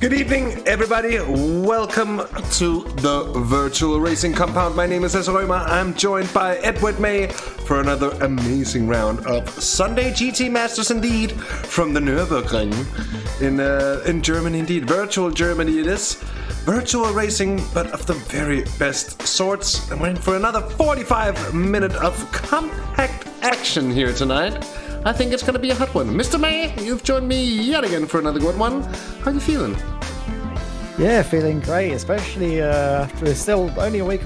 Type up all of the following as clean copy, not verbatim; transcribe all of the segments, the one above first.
Good evening, everybody. Welcome to the virtual racing compound. My name is Hasse Rømer. I'm joined by Ed May for another amazing round of Sunday GT Masters, indeed, from the Nurrburgring in Germany, indeed. Virtual Germany it is. Virtual racing, but of the very best sorts. And we're in for another 45 minutes of compact action here tonight. I think it's going to be a hot one. Mr. May, you've joined me yet again for another good one. How are you feeling? Yeah, feeling great, especially we're still only a week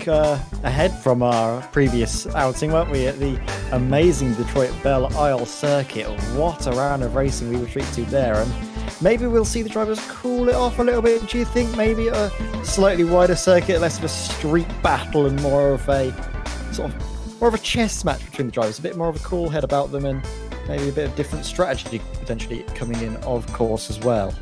ahead from our previous outing, weren't we, at the amazing Detroit Belle Isle circuit. What a round of racing we were treated to there, and maybe we'll see the drivers cool it off a little bit. Do you think maybe a slightly wider circuit, less of a street battle and more of a chess match between the drivers, a bit more of a cool head about them, and maybe a bit of different strategy potentially coming in, of course, as well.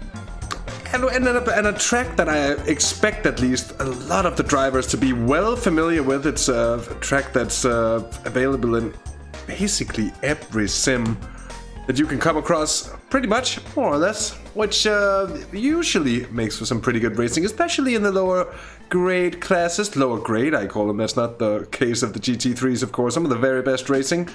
And a track that I expect at least a lot of the drivers to be well familiar with. It's a track that's available in basically every sim that you can come across, pretty much, more or less, which usually makes for some pretty good racing, especially in the lower grade classes. Lower grade, I call them. That's not the case of the GT3s, of course. Some of the very best racing.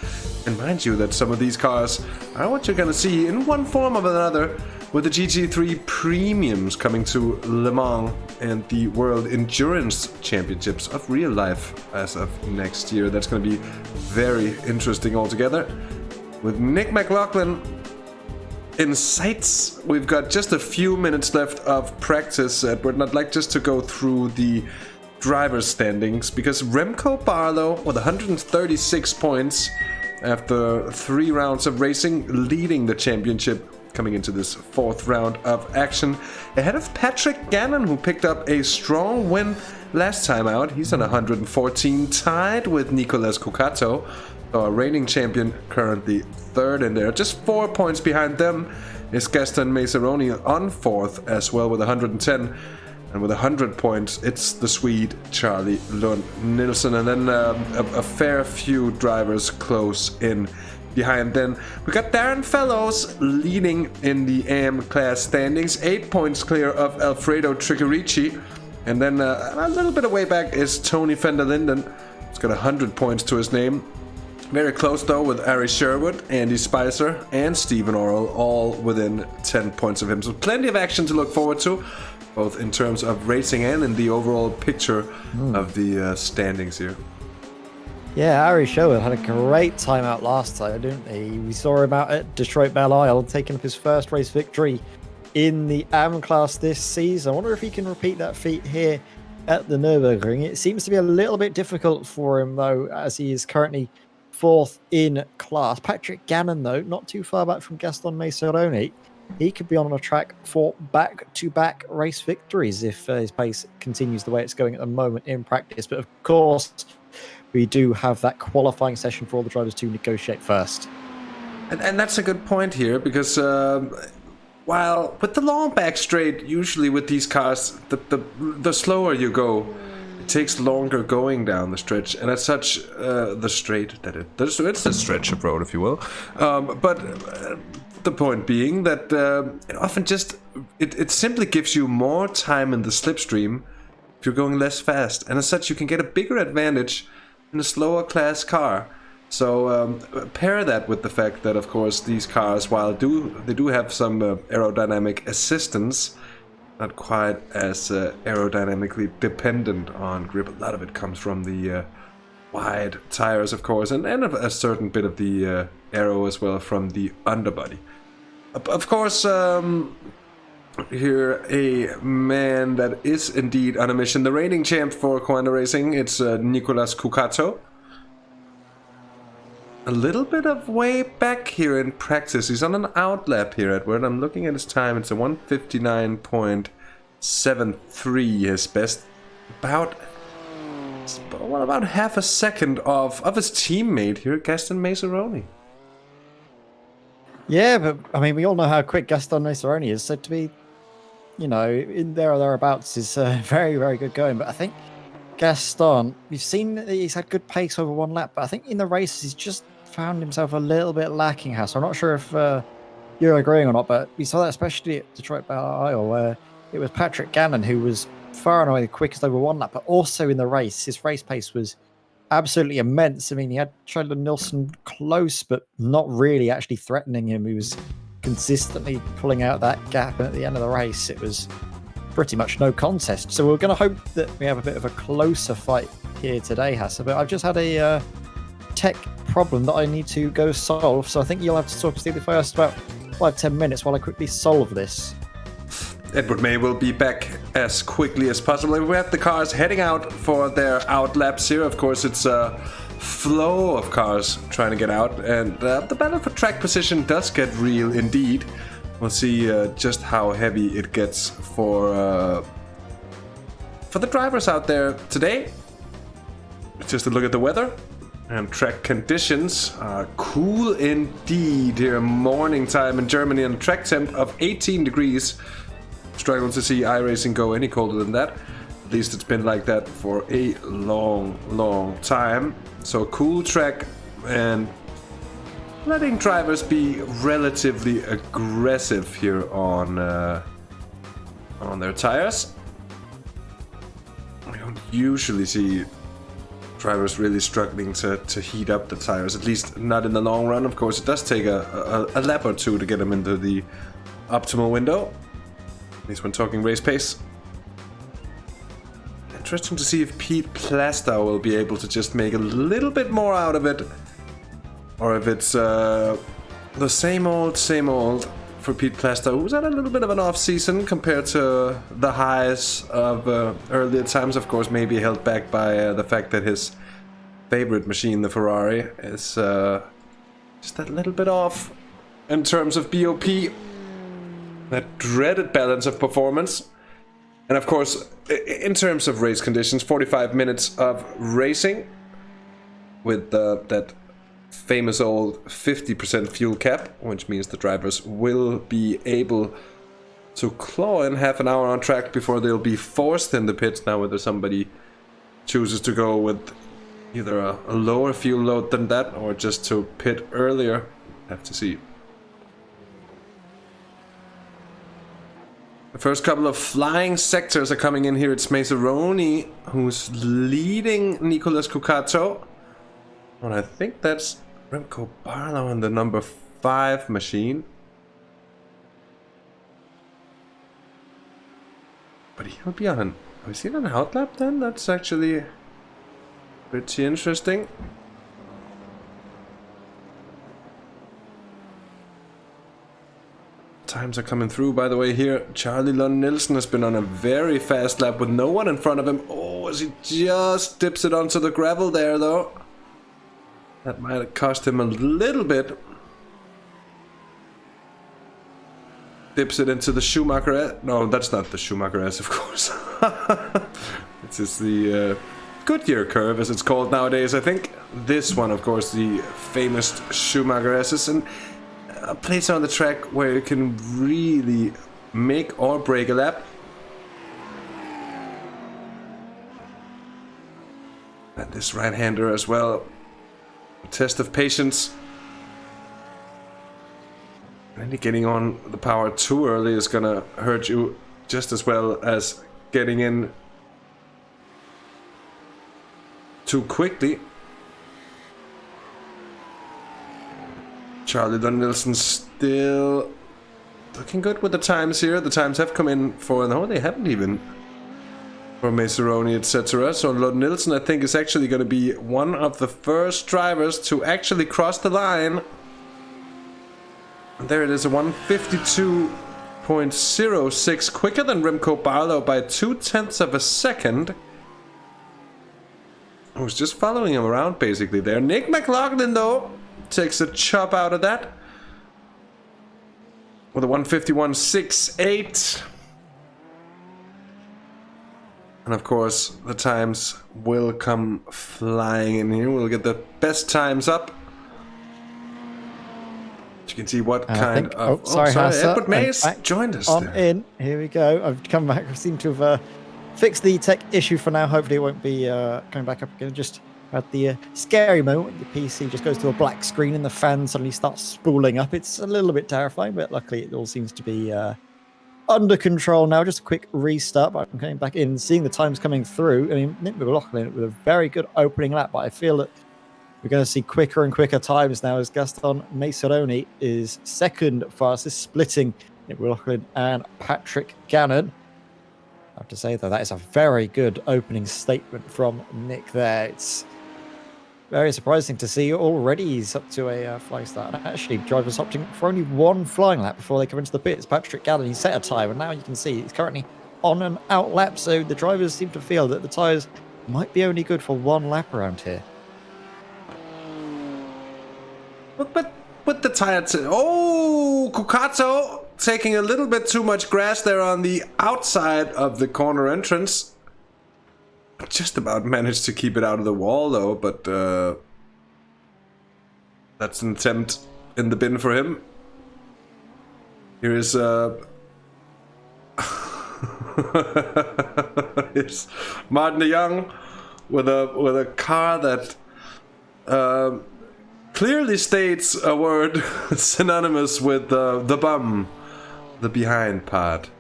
And mind you that some of these cars are what you're going to see in one form or another with the GT3 Premiums coming to Le Mans and the World Endurance Championships of real life as of next year. That's going to be very interesting altogether. With Nick McLaughlin in sights, we've got just a few minutes left of practice, Edward. I'd like just to go through the driver's standings, because Remco Barlow with 136 points after 3 rounds of racing, leading the championship coming into this 4th round of action, ahead of Patrick Gannon, who picked up a strong win last time out. He's on 114, tied with Nicolas Cucato, our reigning champion, currently 3rd in there. Just 4 points behind them is Gaston Maceroni on 4th as well with 110. And with 100 points, it's the Swede Charlie Lund Nilsson. And then a fair few drivers close in behind. Then we got Darren Fellows leading in the AM class standings, 8 points clear of Alfredo Tricarici. And then a little bit of way back is Tony Fender Linden. He's got 100 points to his name. Very close though with Aries Sherwood, Andy Spicer, and Stephen Orrell, all within 10 points of him. So plenty of action to look forward to, both in terms of racing and in the overall picture of the standings here. Yeah, Aries Sherwood had a great time out last time, didn't he? We saw him out at Detroit Belle Isle, taking up his first race victory in the AM class this season. I wonder if he can repeat that feat here at the Nurrburgring. It seems to be a little bit difficult for him, though, as he is currently 4th in class. Patrick Gannon, though, not too far back from Gaston Maceroni. He could be on a track for back-to-back race victories if his pace continues the way it's going at the moment in practice. But of course, we do have that qualifying session for all the drivers to negotiate first. And that's a good point here, because while with the long back straight, usually with these cars, the slower you go, it takes longer going down the stretch, and as such, the straight it's a stretch of road, if you will. But the point being that it often it simply gives you more time in the slipstream if you're going less fast, and as such, you can get a bigger advantage in a slower class car. So pair that with the fact that, of course, these cars, while they do have some aerodynamic assistance, not quite as aerodynamically dependent on grip. A lot of it comes from the wide tires, of course, and a certain bit of the aero as well from the underbody. Of course, here a man that is indeed on a mission, the reigning champ for Coanda Racing. It's Nicolas Cucato. A little bit of way back here in practice. He's on an outlap here, Edward. I'm looking at his time. It's a 1:59.73, his best. About half a second of his teammate here, Gaston Maceroni. Yeah, but I mean, we all know how quick Gaston Maceroni is, so to be, in there or thereabouts is very, very good going. But I think Gaston, we've seen that he's had good pace over one lap, but I think in the races he's just found himself a little bit lacking, Hasse. I'm not sure if you're agreeing or not, but we saw that especially at Detroit Belle Isle, where it was Patrick Gannon who was far and away the quickest over one lap, but also in the race, his race pace was absolutely immense. I mean, he had Charlie Nilsson close, but not really actually threatening him. He was consistently pulling out that gap, and at the end of the race, it was pretty much no contest. So we're going to hope that we have a bit of a closer fight here today, Hasse, but I've just had a tech problem that I need to go solve, so I think you'll have to talk to Steve first about 5-10 minutes while I quickly solve this. Edward May will be back as quickly as possible. We have the cars heading out for their out laps here. Of course, it's a flow of cars trying to get out, and the battle for track position does get real indeed. We'll see just how heavy it gets for the drivers out there today. Just a look at the weather. And track conditions are cool indeed here. Morning time in Germany, and a track temp of 18 degrees. Struggling to see iRacing go any colder than that. At least it's been like that for a long time. So cool track, and letting drivers be relatively aggressive here on their tires. I don't usually see drivers really struggling to heat up the tires, at least not in the long run. Of course, it does take a lap or two to get them into the optimal window, at least when talking race pace. Interesting to see if Pete Plastow will be able to just make a little bit more out of it, or if it's the same old for Pete Plastow, who's had a little bit of an off season compared to the highs of earlier times. Of course, maybe held back by the fact that his favorite machine, the Ferrari, is just that little bit off in terms of BOP. That dreaded balance of performance. And of course, in terms of race conditions, 45 minutes of racing with that famous old 50% fuel cap, which means the drivers will be able to claw in half an hour on track before they'll be forced in the pits. Now, whether somebody chooses to go with either a lower fuel load than that or just to pit earlier, have to see. The first couple of flying sectors are coming in here. It's Maseroni who's leading Nicolas Cucato. And I think that's Remco Barlow in the number 5 machine. But he'll be on is he on an outlap then? That's actually pretty interesting. Times are coming through, by the way, here. Charlie Lund Nielsen has been on a very fast lap with no one in front of him. Oh, as he just dips it onto the gravel there, though. That might have cost him a little bit. Dips it into the Schumacher S. No, that's not the Schumacher S, of course. This is the Goodyear curve, as it's called nowadays, I think. This one, of course, the famous Schumacher S's, and a place on the track where you can really make or break a lap. And this right-hander as well. A test of patience. Really getting on the power too early is gonna hurt you just as well as getting in too quickly. Charlie Lund Nielsen still looking good with the times here. The times have come in for, no, they haven't even, for Maseroni, etc. So Lund Nielsen, I think, is actually going to be one of the first drivers to actually cross the line. And there it is, a 152.06, quicker than Remco Barlow by 0.2 of a second. I was just following him around basically there. Nick McLaughlin, though, takes a chop out of that with a 151.68. And of course, the times will come flying in here. We'll get the best times up. You can see what kind of... sorry, Hasse. Edward Mays joined us I'm there. in. Here we go. I've come back. I seem to have fixed the tech issue for now. Hopefully it won't be coming back up again. Just At the scary moment, the PC just goes to a black screen and the fan suddenly starts spooling up. It's a little bit terrifying, but luckily it all seems to be under control now. Just a quick restart. But I'm coming back in, seeing the times coming through. I mean, Nick McLaughlin with a very good opening lap, but I feel that we're going to see quicker and quicker times now as Gaston Maceroni is second fastest, splitting Nick McLaughlin and Patrick Gannon. I have to say, though, that is a very good opening statement from Nick there. It's very surprising to see already he's up to a flying start. And actually, drivers opting for only one flying lap before they come into the pits. Patrick Gannon, he set a time, and now you can see he's currently on an out lap. So the drivers seem to feel that the tyres might be only good for one lap around here. But with the tire... Oh, Cucato taking a little bit too much grass there on the outside of the corner entrance. Just about managed to keep it out of the wall, though, but that's an attempt in the bin for him. Here is it's Martin de Jong with a car that clearly states a word synonymous with the bum, the behind part.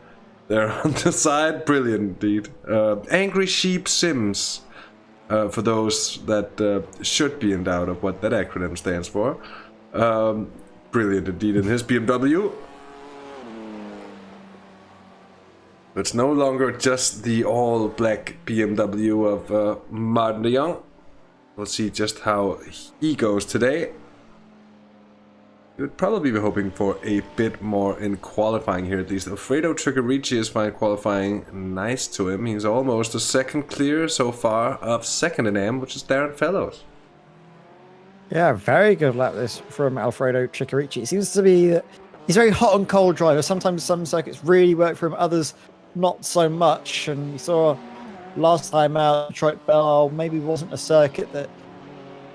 There on the side, brilliant indeed. Angry Sheep Sims, for those that should be in doubt of what that acronym stands for. Brilliant indeed in his BMW. It's no longer just the all-black BMW of Martin de Jong. We'll see just how he goes today. You would probably be hoping for a bit more in qualifying here at least. Alfredo Trigarici is fine qualifying, nice to him. He's almost a second clear so far of second in AM, which is Darren Fellows. Yeah, very good lap this from Alfredo Trigarici. It seems to be he's a very hot and cold driver. Sometimes some circuits really work for him, others not so much. And you saw last time out, Detroit Belle maybe wasn't a circuit that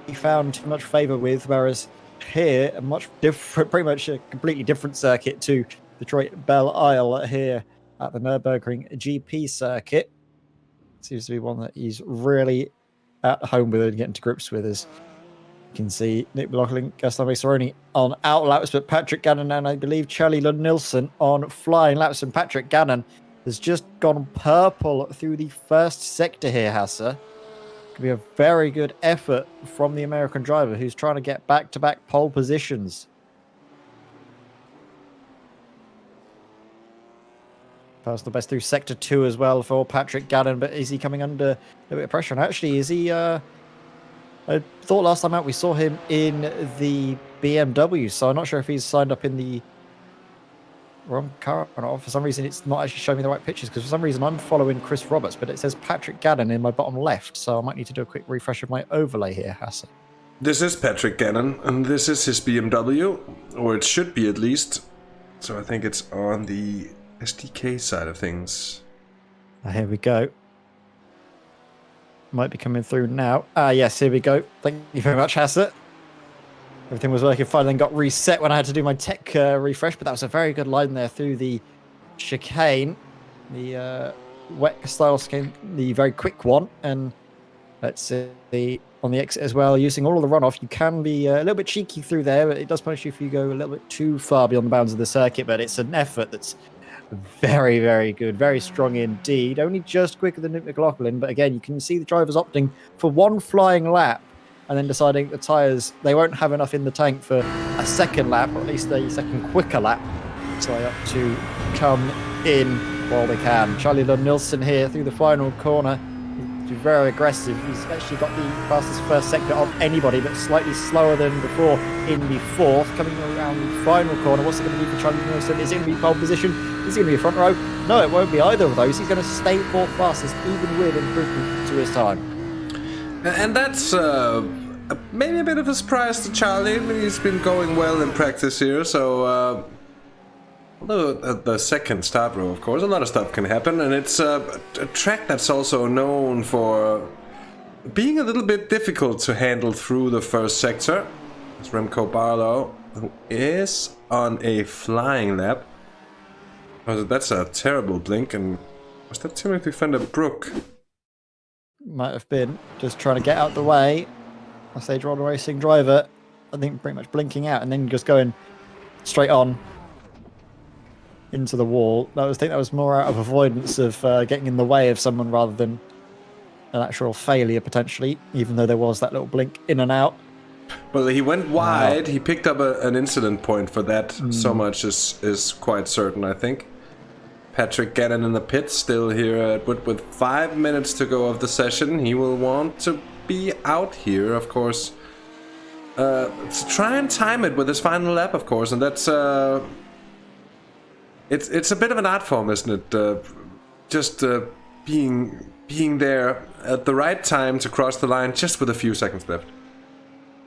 he found too much favour with, whereas here a much different, pretty much a completely different circuit to Detroit Belle Isle here at the Nurrburgring GP circuit. Seems to be one that he's really at home with and getting to grips with. As you can see, Nick McLaughlin, Gaston Maceroni on out laps, but Patrick Gannon and I believe Charlie Lund-Nielsen on flying laps. And Patrick Gannon has just gone purple through the first sector here, Hasse. Could be a very good effort from the American driver who's trying to get back-to-back pole positions. Personal best through sector 2 as well for Patrick Gannon, but is he coming under a bit of pressure? And actually, is he... I thought last time out we saw him in the BMW, so I'm not sure if he's signed up in the wrong car or not. For some reason, it's not actually showing me the right pictures, because for some reason I'm following Chris Roberts, but it says Patrick Gannon in my bottom left, so I might need to do a quick refresh of my overlay here, Hasse. This is Patrick Gannon, and this is his BMW, or it should be at least. So I think it's on the SDK side of things. Here we go. Might be coming through now. Yes, here we go. Thank you very much, Hasse. Everything was working fine, then got reset when I had to do my tech refresh, but that was a very good line there through the chicane. The wet style chicane, the very quick one. And let's see, on the exit as well, using all of the runoff, you can be a little bit cheeky through there, but it does punish you if you go a little bit too far beyond the bounds of the circuit, but it's an effort that's very, very good, very strong indeed. Only just quicker than Nick McLaughlin, but again, you can see the drivers opting for one flying lap and then deciding the tyres, they won't have enough in the tank for a second lap, or at least a second quicker lap. So they opt to come in while they can. Charlie Lund-Nielsen here through the final corner. He's very aggressive. He's actually got the fastest first sector of anybody, but slightly slower than before in the fourth. Coming around the final corner, what's it going to be for Charlie Lund-Nielsen? Is it going to be pole position? Is it going to be front row? No, it won't be either of those. He's going to stay fourth fastest, even with improvement to his time. And that's maybe a bit of a surprise to Charlie. I mean, he's been going well in practice here, so although the second start row, of course, a lot of stuff can happen, and it's a track that's also known for being a little bit difficult to handle through the first sector. It's Remco Barlow, who is on a flying lap. Oh, that's a terrible blink, and was that Timothy van der Broek? might have been just trying to get out the way. I say draw the racing driver. I think pretty much blinking out and then just going straight on into the wall. I think that was more out of avoidance of getting in the way of someone rather than an actual failure potentially, even though there was that little blink in and out. Well, he went wide. He picked up an incident point for that. So much is quite certain, I think. Patrick Gannon in the pit, still here at Wood with 5 minutes to go of the session. He will want to be out here, of course. To try and time it with his final lap, of course, and that's it's a bit of an art form, isn't it? Just being there at the right time to cross the line, just with a few seconds left.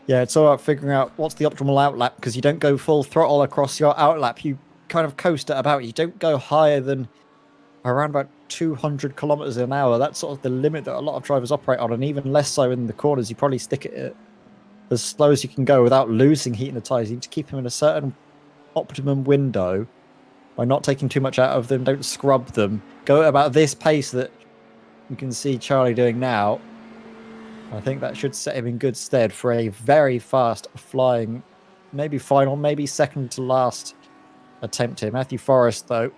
Yeah, it's all about figuring out what's the optimal outlap, because you don't go full throttle across your outlap. You kind of coast at about. You don't go higher than around about 200 kilometers an hour. That's sort of the limit that a lot of drivers operate on, and even less so in the corners. You probably stick it as slow as you can go without losing heat in the tyres. You need to keep them in a certain optimum window by not taking too much out of them. Don't scrub them. Go at about this pace that you can see Charlie doing now. I think that should set him in good stead for a very fast flying, maybe final, maybe second to last attempt here. Matthew Forrest, though,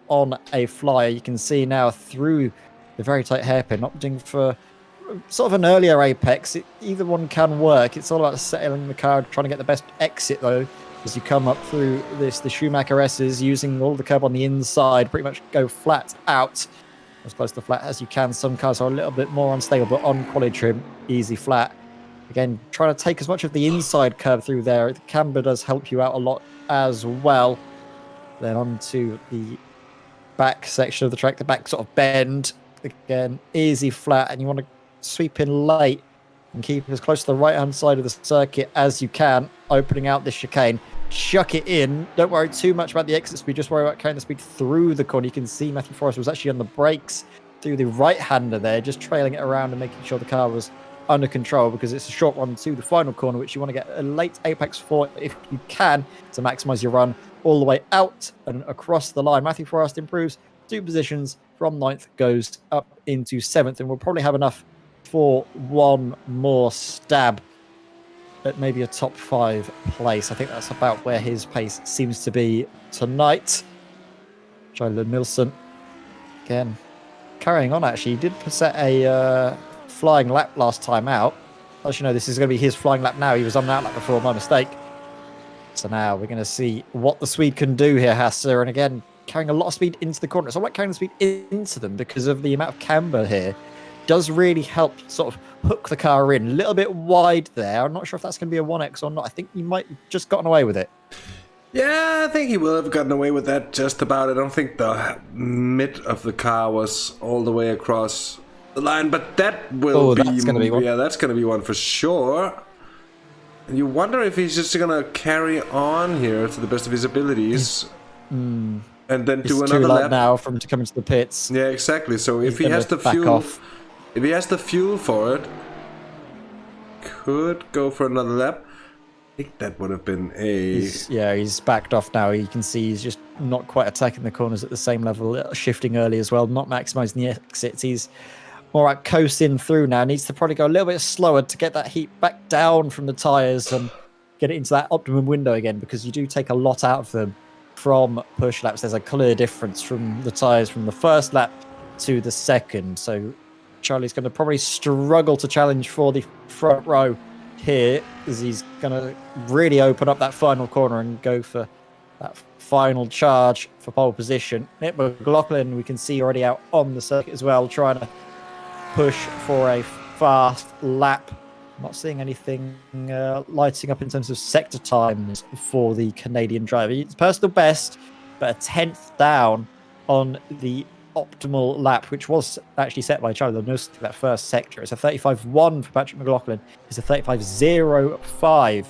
on a flyer. You can see now through the very tight hairpin, opting for sort of an earlier apex. Either one can work. It's all about settling the car, trying to get the best exit, though, as you come up through this. The Schumacher S's using all the curb on the inside, pretty much go flat out. As close to flat as you can. Some cars are a little bit more unstable, but on quali trim, easy flat. Again, trying to take as much of the inside curve through there. The camber does help you out a lot as well. Then onto the back section of the track, the back sort of bend. Again, easy flat, and you want to sweep in late and keep as close to the right-hand side of the circuit as you can, opening out this chicane. Chuck it in. Don't worry too much about the exit speed. Just worry about carrying the speed through the corner. You can see Matthew Forrest was actually on the brakes through the right-hander there, just trailing it around and making sure the car was under control, because it's a short run to the final corner, which you want to get a late apex for if you can to maximize your run all the way out and across the line. Matthew Forrest improves 2 positions from 9th, goes up into 7th, and we'll probably have enough for one more stab at maybe a top 5 place. I think that's about where his pace seems to be tonight. Charlie Nilsson, again, carrying on actually. He did set a flying lap last time out. As you know, this is going to be his flying lap now. He was on an outlap before, my mistake. So now we're going to see what the Swede can do here, Hasse. And again, carrying a lot of speed into the corner. It's all like carrying the speed into them because of the amount of camber here. Does really help sort of hook the car in. A little bit wide there. I'm not sure if that's going to be a 1X or not. I think he might have just gotten away with it. Yeah, I think he will have gotten away with that just about. I don't think the mid of the car was all the way across the line, but that will be... that's gonna be one. Yeah, that's going to be one for sure. And you wonder if he's just going to carry on here to the best of his abilities. And then do another lap now from to come into the pits. Yeah, exactly. So if he has the fuel... If he has the fuel for it, could go for another lap. I think that would have been a... He's backed off now. You can see he's just not quite attacking the corners at the same level, shifting early as well, not maximising the exits. He's more like coasting through now. Needs to probably go a little bit slower to get that heat back down from the tyres and get it into that optimum window again, because you do take a lot out of them from push laps. There's a clear difference from the tyres from the first lap to the second. So Charlie's going to probably struggle to challenge for the front row here, as he's going to really open up that final corner and go for that final charge for pole position. Nick McLaughlin, we can see already out on the circuit as well, trying to push for a fast lap. Not seeing anything lighting up in terms of sector times for the Canadian driver. It's personal best, but a 10th down on the optimal lap, which was actually set by Charlie Nilsson that first sector. It's a 35.1 for Patrick McLaughlin. It's a 35.05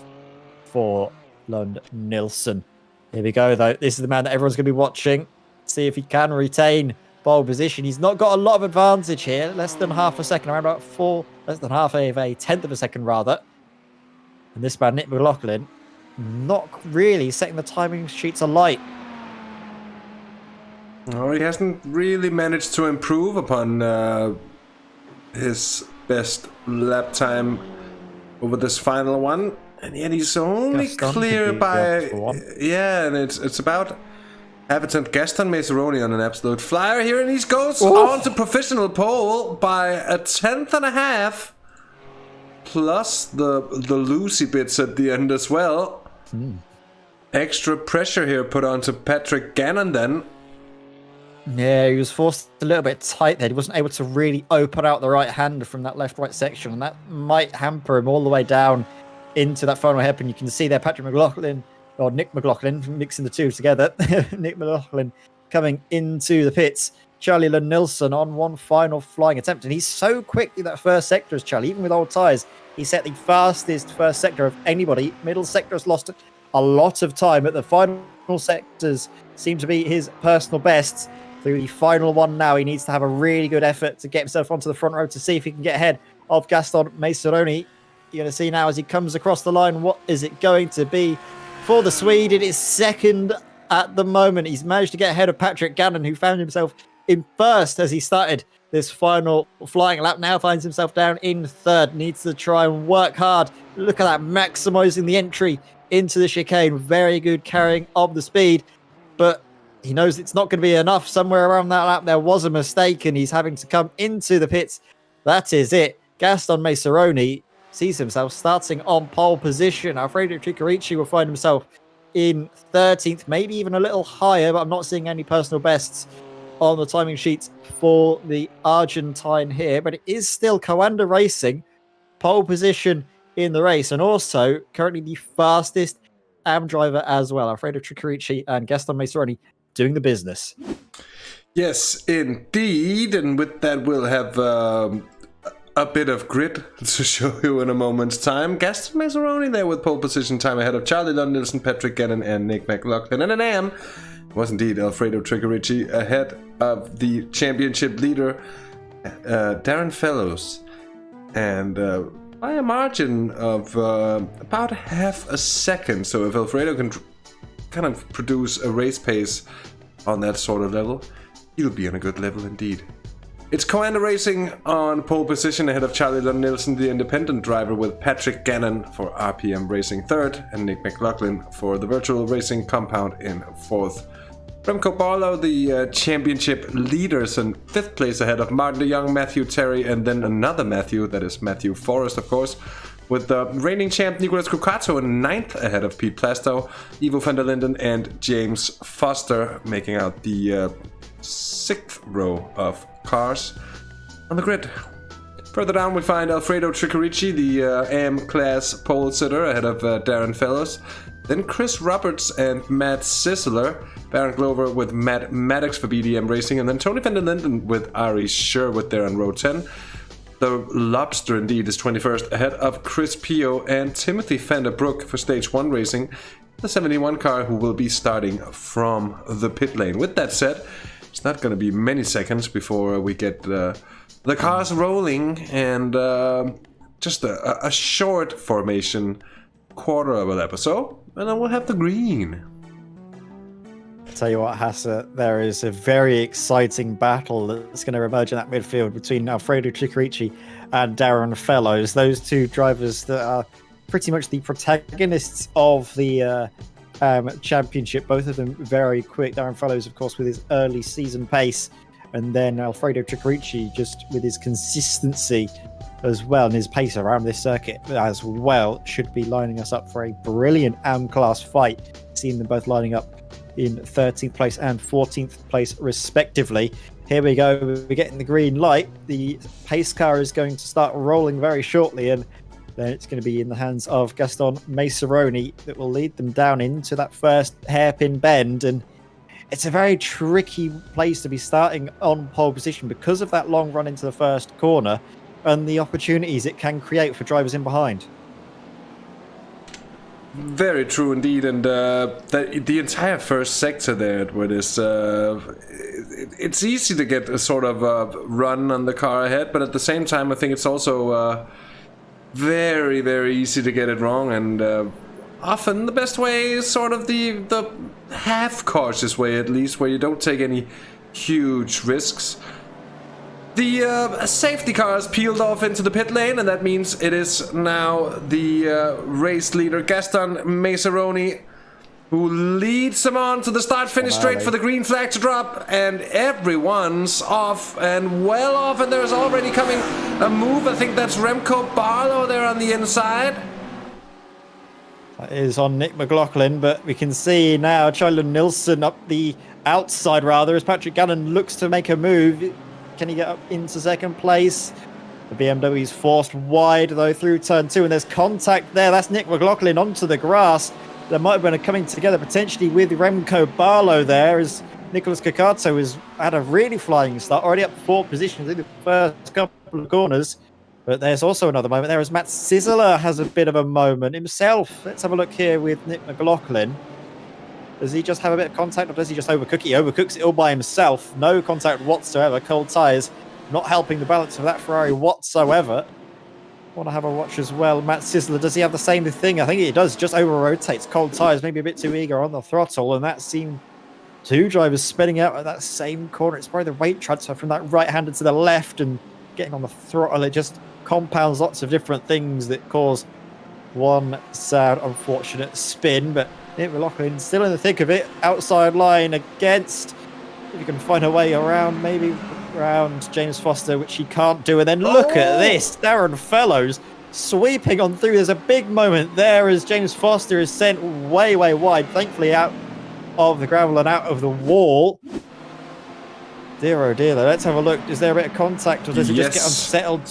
for Lund Nilsson. Here we go, though. This is the man that everyone's going to be watching. See if he can retain pole position. He's not got a lot of advantage here. Less than half a second, around about less than half of a tenth of a second, rather. And this man, Nick McLaughlin, not really setting the timing sheets alight. No, he hasn't really managed to improve upon his best lap time over this final one, and yet he's only clear by and it's about Habitant Gaston Maceroni on an absolute flyer here, and he goes on to professional pole by a 10.5, plus the loosey bits at the end as well. Extra pressure here put onto Patrick Gannon then. Yeah, he was forced a little bit tight there. He wasn't able to really open out the right hand from that left-right section, and that might hamper him all the way down into that final hairpin. You can see there Patrick McLaughlin, or Nick McLaughlin, mixing the two together. Nick McLaughlin coming into the pits. Charlie Nilsson on one final flying attempt, and he's so quick in that first sector as Charlie, even with old tyres. He set the fastest first sector of anybody. Middle sector has lost a lot of time, but the final sectors seem to be his personal bests. Through the final one now, he needs to have a really good effort to get himself onto the front row to see if he can get ahead of Gaston Maceroni. You're going to see now as he comes across the line, what is it going to be for the Swede? It is second at the moment. He's managed to get ahead of Patrick Gannon, who found himself in first as he started this final flying lap. Now finds himself down in third. Needs to try and work hard. Look at that, maximising the entry into the chicane. Very good carrying of the speed. But he knows it's not going to be enough. Somewhere around that lap there was a mistake, and he's having to come into the pits. That is it. Gaston Maceroni sees himself starting on pole position. Alfredo Chicarici will find himself in 13th, maybe even a little higher, but I'm not seeing any personal bests on the timing sheets for the Argentine here. But it is still Coanda Racing, pole position in the race, and also currently the fastest AM driver as well. Alfredo Chicarici and Gaston Maceroni doing the business. Yes, indeed, and with that we'll have a bit of grid to show you in a moment's time. Gaston Maceroni there with pole position time ahead of Charlie Nilsson, Patrick Gannon, and Nick McLaughlin. And an AM was indeed Alfredo Chicarici ahead of the championship leader, Darren Fellows. And by a margin of about half a second. So if Alfredo can kind of produce a race pace on that sort of level, he'll be on a good level indeed. It's Coanda Racing on pole position ahead of Charlie Nilsson, the independent driver, with Patrick Gannon for RPM Racing third and Nick McLaughlin for the Virtual Racing Compound in fourth. Remco Barlow, the championship leaders, in fifth place ahead of Martin de Jong, Matthew Terry, and then another Matthew, that is Matthew Forrest, of course, with the reigning champ Nicolas Cucato in ninth ahead of Pete Plastow, Ivo van der Linden, and James Foster making out the sixth row of cars on the grid. Further down we find Alfredo Chicarici, the AM-class pole sitter ahead of Darren Fellows. Then Chris Roberts and Matt Sisler, Baron Glover with Matt Maddox for BDM Racing, and then Tony van der Linden with Aries Sherwood there on row 10. The Lobster indeed is 21st ahead of Chris Pio and Timothy van der Broek for Stage 1 Racing, the 71 car who will be starting from the pit lane. With that said, it's not going to be many seconds before we get the cars rolling, and just a short formation, quarter of a lap or so, and then we'll have the green. Tell you what, Hasse, there is a very exciting battle that's going to emerge in that midfield between Alfredo Chicarici and Darren Fellows. Those two drivers that are pretty much the protagonists of the championship, both of them very quick. Darren Fellows, of course, with his early season pace, and then Alfredo Chicarici just with his consistency as well, and his pace around this circuit as well, should be lining us up for a brilliant AM class fight. Seeing them both lining up in 13th place and 14th place respectively. Here we go, we're getting the green light. The pace car is going to start rolling very shortly, and then it's going to be in the hands of Gaston Maceroni that will lead them down into that first hairpin bend. And it's a very tricky place to be starting on pole position because of that long run into the first corner and the opportunities it can create for drivers in behind. Very true indeed, and the entire first sector there, where this, it's easy to get a sort of run on the car ahead, but at the same time I think it's also very, very easy to get it wrong, and often the best way is sort of the half cautious way, at least, where you don't take any huge risks. The safety cars peeled off into the pit lane, and that means it is now the race leader Gaston Maceroni who leads them on to the start-finish straight for the green flag to drop, and everyone's off and well off, and there's already coming a move. I think that's Remco Barlow there on the inside. That is on Nick McLaughlin, but we can see now Charlie Nilsson up the outside rather as Patrick Gannon looks to make a move. Can he get up into second place? The BMW's forced wide though through turn 2, and there's contact there. That's Nick McLaughlin onto the grass. There might have been a coming together potentially with Remco Barlow there as Nicolas Cucato has had a really flying start, already up 4 positions in the first couple of corners. But there's also another moment there as Matt Sizzler has a bit of a moment himself. Let's have a look here with Nick McLaughlin. Does he just have a bit of contact, or does he just overcook it? He overcooks it all by himself. No contact whatsoever. Cold tyres not helping the balance of that Ferrari whatsoever. Want to have a watch as well. Matt Sizzler, does he have the same thing? I think he does. Just over-rotates. Cold tyres, maybe a bit too eager on the throttle, and that seemed 2 drivers spinning out at that same corner. It's probably the weight transfer from that right-hander to the left and getting on the throttle. It just compounds lots of different things that cause one sad, unfortunate spin. But Nick McLaughlin still in the thick of it. Outside line against, if you can find a way around, maybe around James Foster, which he can't do. And then look at this, Darren Fellows sweeping on through. There's a big moment there as James Foster is sent way, way wide, thankfully out of the gravel and out of the wall. Dear oh dear though, let's have a look. Is there a bit of contact, or does he just get unsettled?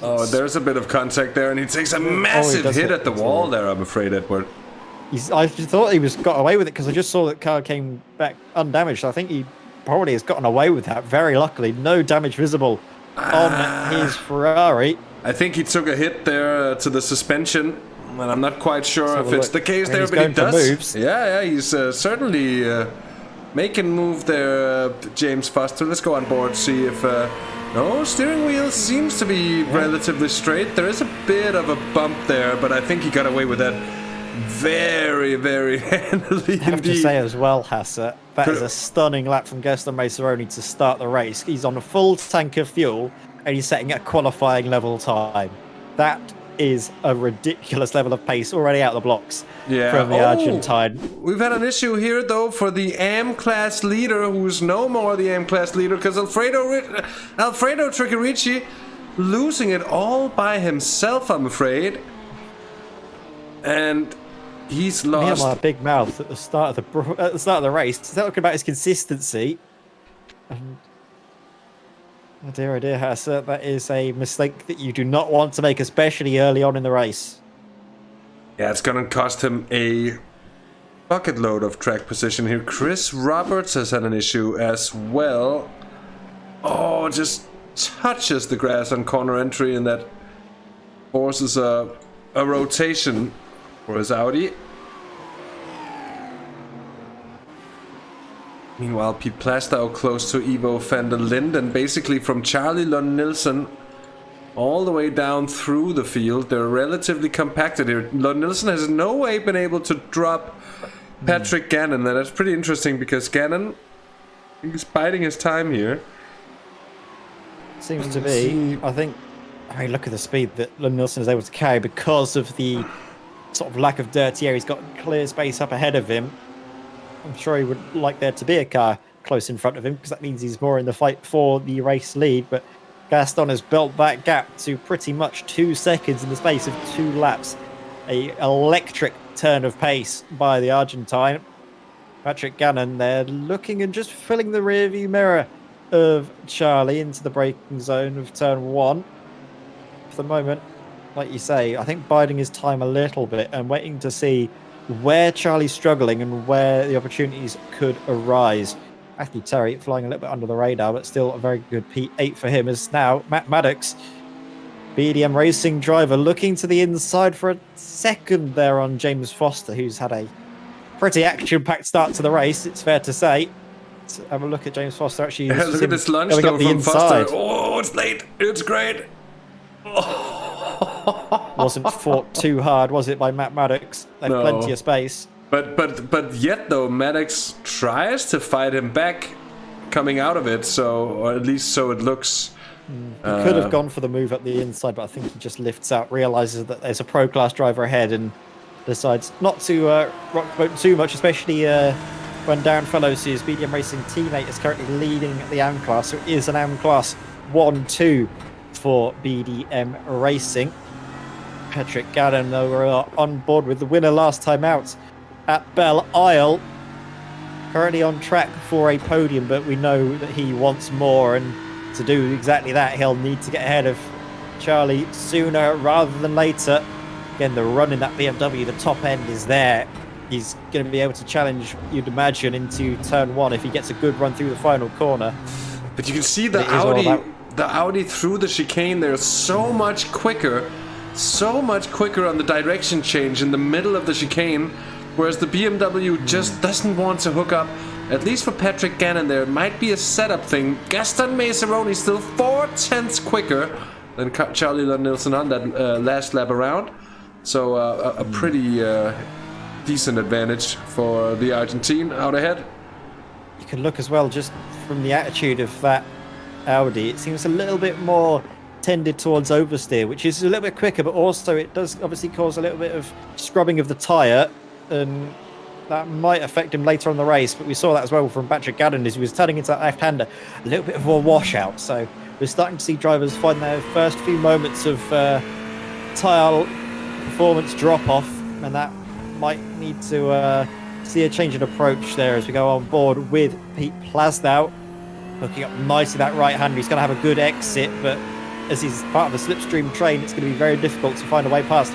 Oh, there's a bit of contact there, and he takes a massive hit at the wall there, I'm afraid, Edward. I thought he got away with it because I just saw that car came back undamaged. I think he probably has gotten away with that. Very luckily, no damage visible on his Ferrari. I think he took a hit there to the suspension, and I'm not quite sure if it's the case there, but he does. Yeah, he's certainly making move there, James Foster. Let's go on board, see if... no, steering wheel seems to be relatively straight. There is a bit of a bump there, but I think he got away with that very, very handily. I have to say as well, Hasse, that is a stunning lap from Gaston Maceroni to start the race. He's on a full tank of fuel and he's setting a qualifying level time. That is a ridiculous level of pace already out of the blocks from the Argentine. We've had an issue here though for the AM class leader, who's no more the AM class leader, because Alfredo Tricarici losing it all by himself, I'm afraid. And he's lost. He had a big mouth at the start of the race. Talking about his consistency. And oh dear, Hasse, that is a mistake that you do not want to make, especially early on in the race. Yeah, it's going to cost him a bucket load of track position here. Chris Roberts has had an issue as well. Oh, just touches the grass on corner entry, and that forces a rotation for his Audi. Meanwhile, Pete Plastow close to Ivo van der Linde, and basically from Charlie Lund Nielsen all the way down through the field. They're relatively compacted here. Lund Nielsen has no way been able to drop Patrick Gannon, and that's pretty interesting because Gannon is biding his time here. Seems to be. I mean, look at the speed that Lund Nielsen is able to carry because of the sort of lack of dirty air. He's got clear space up ahead of him. I'm sure he would like there to be a car close in front of him because that means he's more in the fight for the race lead. But Gaston has built that gap to pretty much 2 seconds in the space of 2 laps. A electric turn of pace by the Argentine. Patrick Gannon there looking and just filling the rearview mirror of Charlie into the braking zone of turn 1. For the moment, like you say, I think biding his time a little bit and waiting to see where Charlie's struggling and where the opportunities could arise. Matthew Terry flying a little bit under the radar, but still a very good P8 for him. As now Matt Maddox, BDM Racing driver, looking to the inside for a second there on James Foster, who's had a pretty action-packed start to the race, it's fair to say. Let's have a look at James Foster. Actually, look at this lunge though from Foster. Oh, it's late. It's great. Wasn't fought too hard, was it, by Matt Maddox? They had plenty of space. But yet though, Maddox tries to fight him back. coming out of it, so, or at least so it looks. He could have gone for the move up the inside, but I think he just lifts out, realizes that there's a pro class driver ahead, and decides not to rock the boat too much, especially when Darren Fellows, his BDM Racing teammate, is currently leading the AM class. So it is an AM class 1-2 for BDM Racing. Patrick Gannon, though, were on board with the winner last time out at Belle Isle. Currently on track for a podium, but we know that he wants more, and to do exactly that, he'll need to get ahead of Charlie sooner rather than later. Again, the run in that BMW, the top end is there. He's going to be able to challenge, you'd imagine, into turn 1 if he gets a good run through the final corner. But you can see the Audi through the chicane there so much quicker on the direction change in the middle of the chicane, whereas the BMW just doesn't want to hook up. At least for Patrick Gannon there, it might be a setup thing. Gaston Maceroni still 4/10 quicker than Charlie Lund-Nielsen on that last lap around. So a pretty decent advantage for the Argentine out ahead. You can look as well, just from the attitude of that Audi, it seems a little bit more tended towards oversteer, which is a little bit quicker, but also it does obviously cause a little bit of scrubbing of the tyre, and that might affect him later on the race. But we saw that as well from Patrick Gannon as he was turning into that left-hander, a little bit of a washout. So we're starting to see drivers find their first few moments of tyre performance drop-off, and that might need to see a change in approach there as we go on board with Pete Plasdow. Hooking up nicely that right-hander. He's going to have a good exit, but as he's part of the slipstream train, it's going to be very difficult to find a way past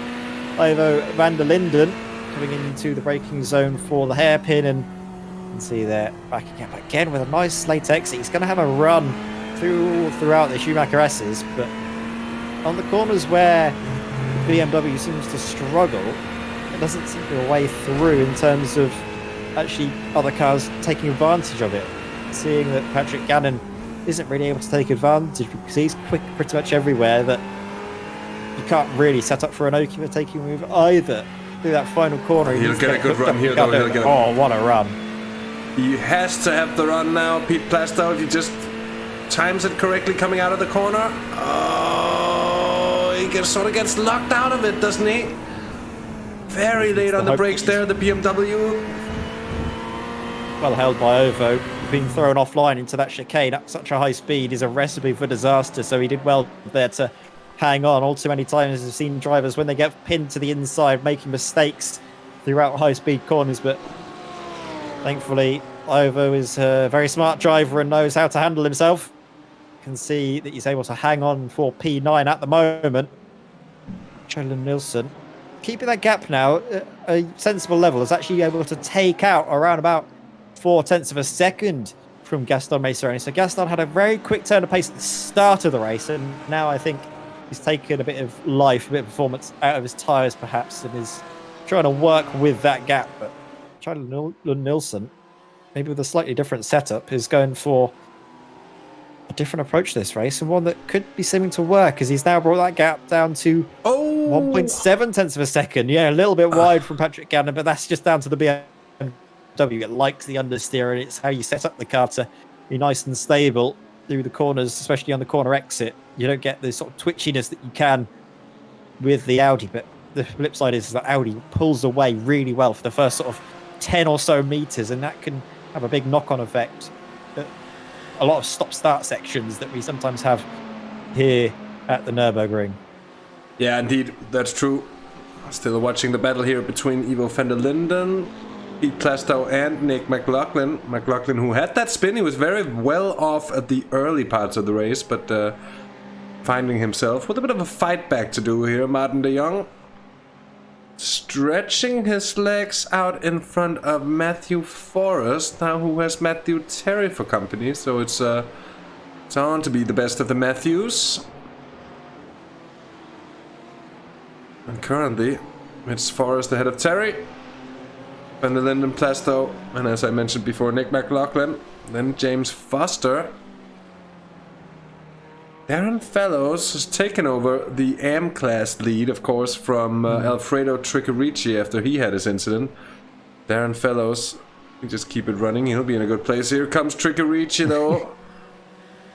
Ivo van der Linden, coming into the braking zone for the hairpin, and you can see there backing up again with a nice late exit. He's going to have a run throughout the Schumacher S's, but on the corners where the BMW seems to struggle, it doesn't seem to be a way through in terms of actually other cars taking advantage of it. Seeing that Patrick Gannon isn't really able to take advantage because he's quick pretty much everywhere, that you can't really set up for an Oki for taking a move either. Through that final corner, he'll get a good run here though. Oh, what a run. He has to have the run now, Pete Plastow, if he just times it correctly coming out of the corner. Oh, he sort of gets locked out of it, doesn't he? Very late on the brakes there, the BMW. Well held by Ovo, being thrown offline into that chicane at such a high speed is a recipe for disaster, so he did well there to hang on. All too many times I've seen drivers, when they get pinned to the inside, making mistakes throughout high-speed corners, but thankfully Ovo is a very smart driver and knows how to handle himself. You can see that he's able to hang on for P9 at the moment. Charlie Nielsen keeping that gap now at a sensible level, is actually able to take out around about 0.4 of a second from Gaston Maceroni. So Gaston had a very quick turn of pace at the start of the race, and now I think he's taken a bit of life, a bit of performance out of his tyres perhaps, and is trying to work with that gap. But Charlie Nielsen, maybe with a slightly different setup, is going for a different approach to this race, and one that could be seeming to work, as he's now brought that gap down to 1.7 of a second. Yeah, a little bit wide from Patrick Gannon, but that's just down to the BMW. It likes the understeer, and it's how you set up the car to be nice and stable through the corners, especially on the corner exit. You don't get the sort of twitchiness that you can with the Audi, but the flip side is that Audi pulls away really well for the first sort of 10 or so meters, and that can have a big knock-on effect. A lot of stop-start sections that we sometimes have here at the Nurrburgring. Yeah, indeed, that's true. Still watching the battle here between Ivo van der Linden, Pete Plastow, and Nick McLaughlin. McLaughlin, who had that spin, he was very well off at the early parts of the race, but finding himself with a bit of a fight back to do here. Martin de Jong stretching his legs out in front of Matthew Forrest, now who has Matthew Terry for company, so it's on to be the best of the Matthews. And currently it's Forrest ahead of Terry, Van der Linden, Plastow, and as I mentioned before, Nick McLaughlin, then James Foster. Darren Fellows has taken over the AM class lead, of course, from Alfredo Tricarici after he had his incident. Darren Fellows We just keep it running. He'll be in a good place. Here comes Trickereachy, though.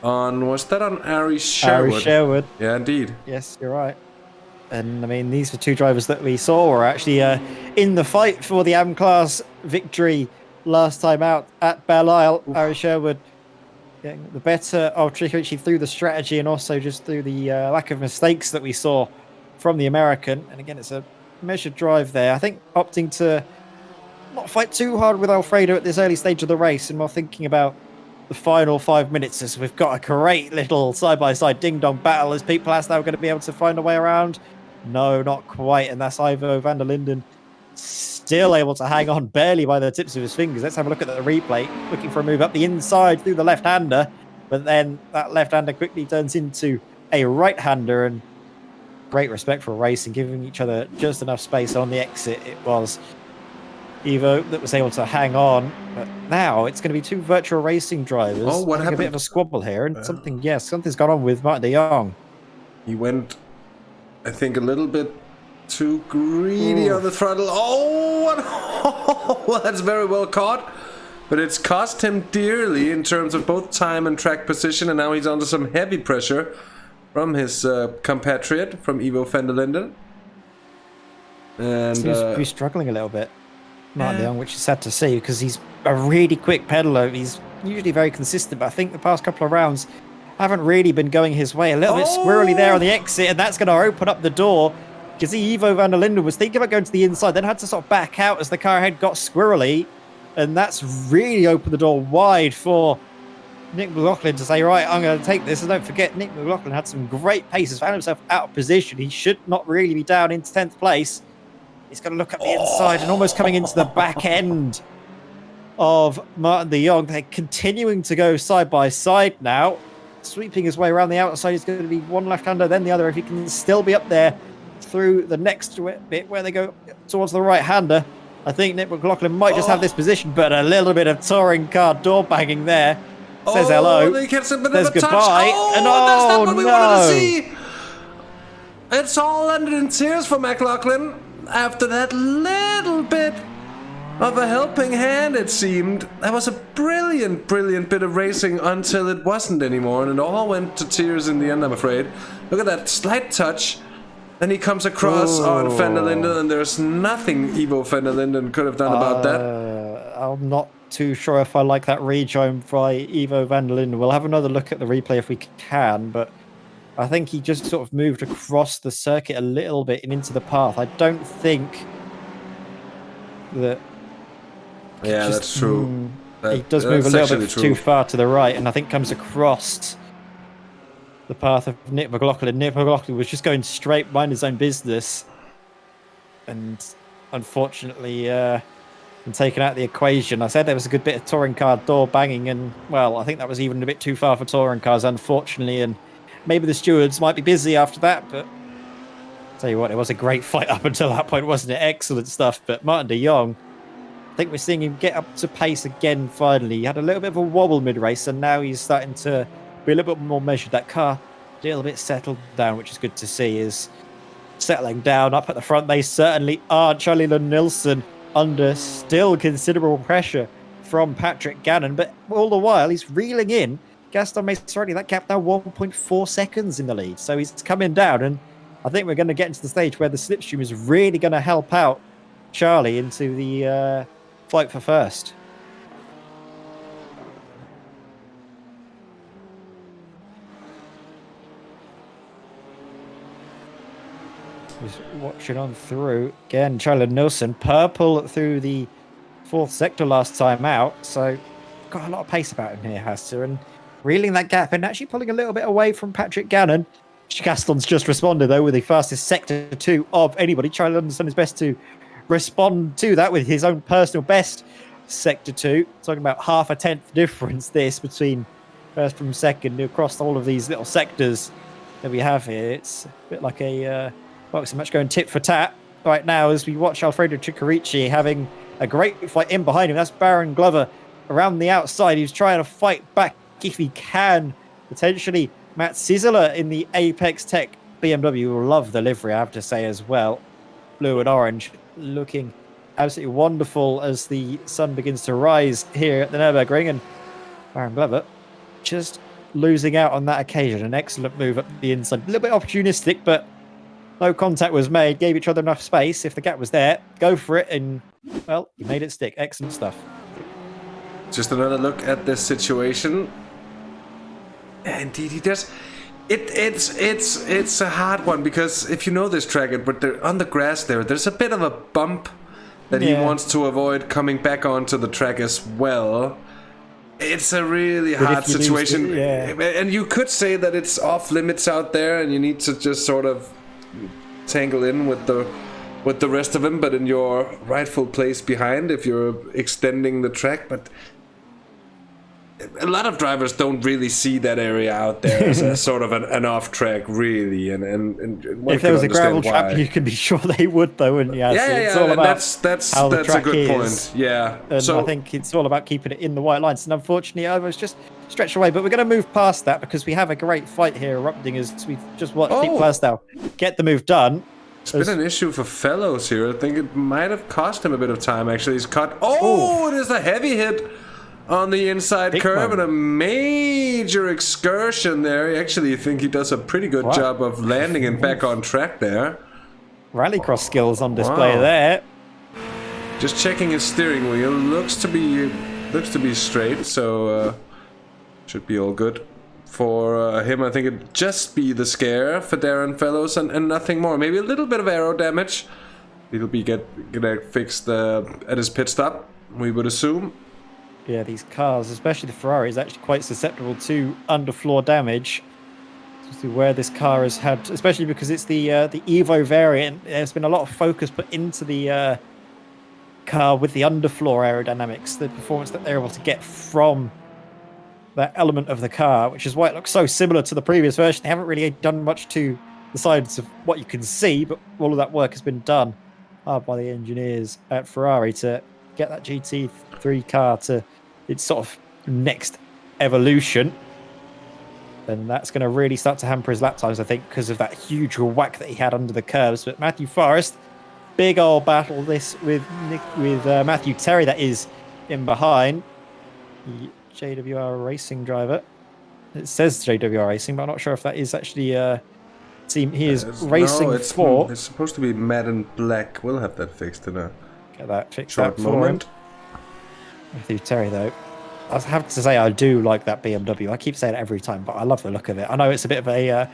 Was that on Aries Sherwood? Aries Sherwood. Yeah, indeed. Yes, you're right. And I mean, these were two drivers that we saw were actually in the fight for the AM class victory last time out at Belle Isle. Aries Sherwood getting the better of Trickereachy through the strategy and also just through the lack of mistakes that we saw from the American. And again, it's a measured drive there. I think opting to not fight too hard with Alfredo at this early stage of the race and more thinking about the final 5 minutes as we've got a great little side-by-side ding-dong battle as Pete Plas now going to be able to find a way around. No, not quite. And that's Ivo van der Linden still able to hang on barely by the tips of his fingers. Let's have a look at the replay. Looking for a move up the inside through the left-hander. But then that left-hander quickly turns into a right-hander. And great respect for racing, giving each other just enough space on the exit. It was Ivo that was able to hang on. But now it's going to be two virtual racing drivers. Oh, what happened? A bit of a squabble here. And something's gone on with Martin de Jong. He went, I think, a little bit too greedy on the throttle. Oh, that's very well caught. But it's cost him dearly in terms of both time and track position. And now he's under some heavy pressure from his compatriot, from Ivo van der Linden. And seems to be struggling a little bit, Martin de Jong, which is sad to see because he's a really quick pedaler. He's usually very consistent, but I think the past couple of rounds haven't really been going his way. A little bit squirrely there on the exit, and that's going to open up the door. You can see Ivo van der Linden was thinking about going to the inside, then had to sort of back out as the car ahead got squirrely, and that's really opened the door wide for Nick McLaughlin to say, right, I'm going to take this. And don't forget, Nick McLaughlin had some great paces, found himself out of position. He should not really be down into 10th place. He's going to look up the inside and almost coming into the back end of Martin de Jong. They're continuing to go side by side now. Sweeping his way around the outside. He's going to be one left-hander, then the other. If he can still be up there through the next bit where they go towards the right-hander, I think Nick McLaughlin might just have this position, but a little bit of touring car door banging there. Says hello. Says goodbye. And that's not what we wanted to see. It's all ended in tears for McLaughlin. After that little bit of a helping hand, it seemed. That was a brilliant, brilliant bit of racing until it wasn't anymore, and it all went to tears in the end, I'm afraid. Look at that slight touch. Then he comes across on van der Linden, and there's nothing Ivo van der Linden could have done about that. I'm not too sure if I like that rejoin by Ivo van der Linden. We'll have another look at the replay if we can, but I think he just sort of moved across the circuit a little bit and into the path. I don't think that... Yeah, that's true. He does move a little bit too far to the right, and I think comes across the path of Nick McLaughlin. Nick McLaughlin was just going straight, mind his own business, and unfortunately been taken out of the equation. I said there was a good bit of touring car door banging, and well, I think that was even a bit too far for touring cars, unfortunately, and maybe the stewards might be busy after that, but I'll tell you what, it was a great fight up until that point, wasn't it? Excellent stuff. But Martin de Jong, I think we're seeing him get up to pace again finally. He had a little bit of a wobble mid-race, and now he's starting to be a little bit more measured. That car a little bit settled down, which is good to see, is settling down up at the front. They certainly are. Charlie Nilsson under still considerable pressure from Patrick Gannon, but all the while he's reeling in Gaston Macerati. That gap now 1.4 seconds in the lead, so he's coming down, and I think we're going to get into the stage where the slipstream is really going to help out Charlie into the fight for first. He's watching on through again. Charlie Nilsson, purple through the fourth sector last time out, so got a lot of pace about him here, Hasse, and reeling that gap and actually pulling a little bit away from Patrick Gannon. Gaston's just responded though with the fastest sector 2 of anybody. Charlie Nilsson is best to respond to that with his own personal best sector 2. Talking about half a tenth difference this between first from second across all of these little sectors that we have here. It's a bit like a boxing match going tit for tat right now as we watch Alfredo Trickereachy having a great fight in behind him. That's Baron Glover around the outside. He's trying to fight back if he can. Potentially Matt Sizzler in the Apex Tech BMW. Will love the livery, I have to say, as well. Blue and orange, looking absolutely wonderful as the sun begins to rise here at the Nurrburgring, and Baron Glover just losing out on that occasion. An excellent move up the inside, a little bit opportunistic, but no contact was made, gave each other enough space. If the gap was there, go for it, and well, you made it stick. Excellent stuff. Just another look at this situation. Indeed, he does. It's a hard one, because if you know this track, but on the grass there's a bit of a bump that he wants to avoid coming back onto the track as well. It's a really hard situation, and you could say that it's off limits out there, and you need to just sort of tangle in with the rest of them, but in your rightful place behind if you're extending the track. But a lot of drivers don't really see that area out there as a sort of an off track, really. And if there was a gravel trap, you can be sure they would, though, wouldn't you? It's all about that's a good point. Yeah. And so I think it's all about keeping it in the white lines. And unfortunately, I was just stretched away. But we're going to move past that, because we have a great fight here erupting as we've just watched Pete Plaistow get the move done. It's been an issue for Fellows here. I think it might have cost him a bit of time, actually. He's caught. Oh, there's a heavy hit on the inside curve and a major excursion there. I actually think he does a pretty good job of landing and back on track there. Rallycross skills on display there. Just checking his steering wheel. Looks to be straight, so should be all good for him. I think it'd just be the scare for Darren Fellows and nothing more. Maybe a little bit of aero damage. It'll be gonna fixed at his pit stop, we would assume. Yeah, these cars, especially the Ferrari, is actually quite susceptible to underfloor damage. To where this car has had, especially because it's the Evo variant, there's been a lot of focus put into the car with the underfloor aerodynamics, the performance that they're able to get from that element of the car, which is why it looks so similar to the previous version. They haven't really done much to the sides of what you can see, but all of that work has been done by the engineers at Ferrari to get that GT3 car to its sort of next evolution. And that's going to really start to hamper his lap times, I think, because of that huge whack that he had under the curves. But Matthew Forrest, big old battle this with Matthew Terry, that is in behind. The JWR Racing driver. It says JWR Racing, but I'm not sure if that is actually a team he is racing for. It's supposed to be Mad and Black. We'll have that fixed in a get that fixed up for him. Matthew Terry, though, I have to say I do like that BMW. I keep saying it every time, but I love the look of it. I know it's a bit of a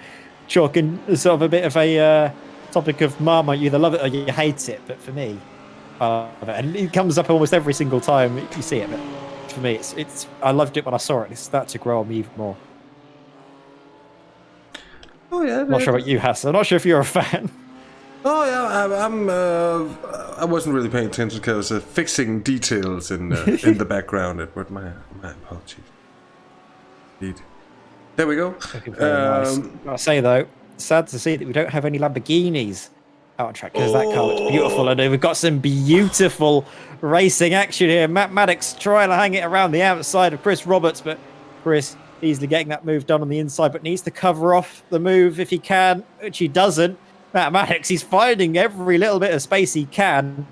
chalk and sort of a bit of a topic of Marmite. You either love it or you hate it, but for me, I love it. And it comes up almost every single time you see it. But for me, it's I loved it when I saw it. It's started to grow on me even more. Oh yeah. I'm not sure about you, Hasse. I'm not sure if you're a fan. Oh yeah, I wasn't really paying attention because I was fixing details in the background. But my apologies. Indeed. There we go. Nice. I'll say though, sad to see that we don't have any Lamborghinis out on track, because that car looks beautiful, and we've got some beautiful racing action here. Matt Maddox trying to hang it around the outside of Chris Roberts, but Chris easily getting that move done on the inside, but needs to cover off the move if he can, which he doesn't. Matt Maddox, he's finding every little bit of space he can,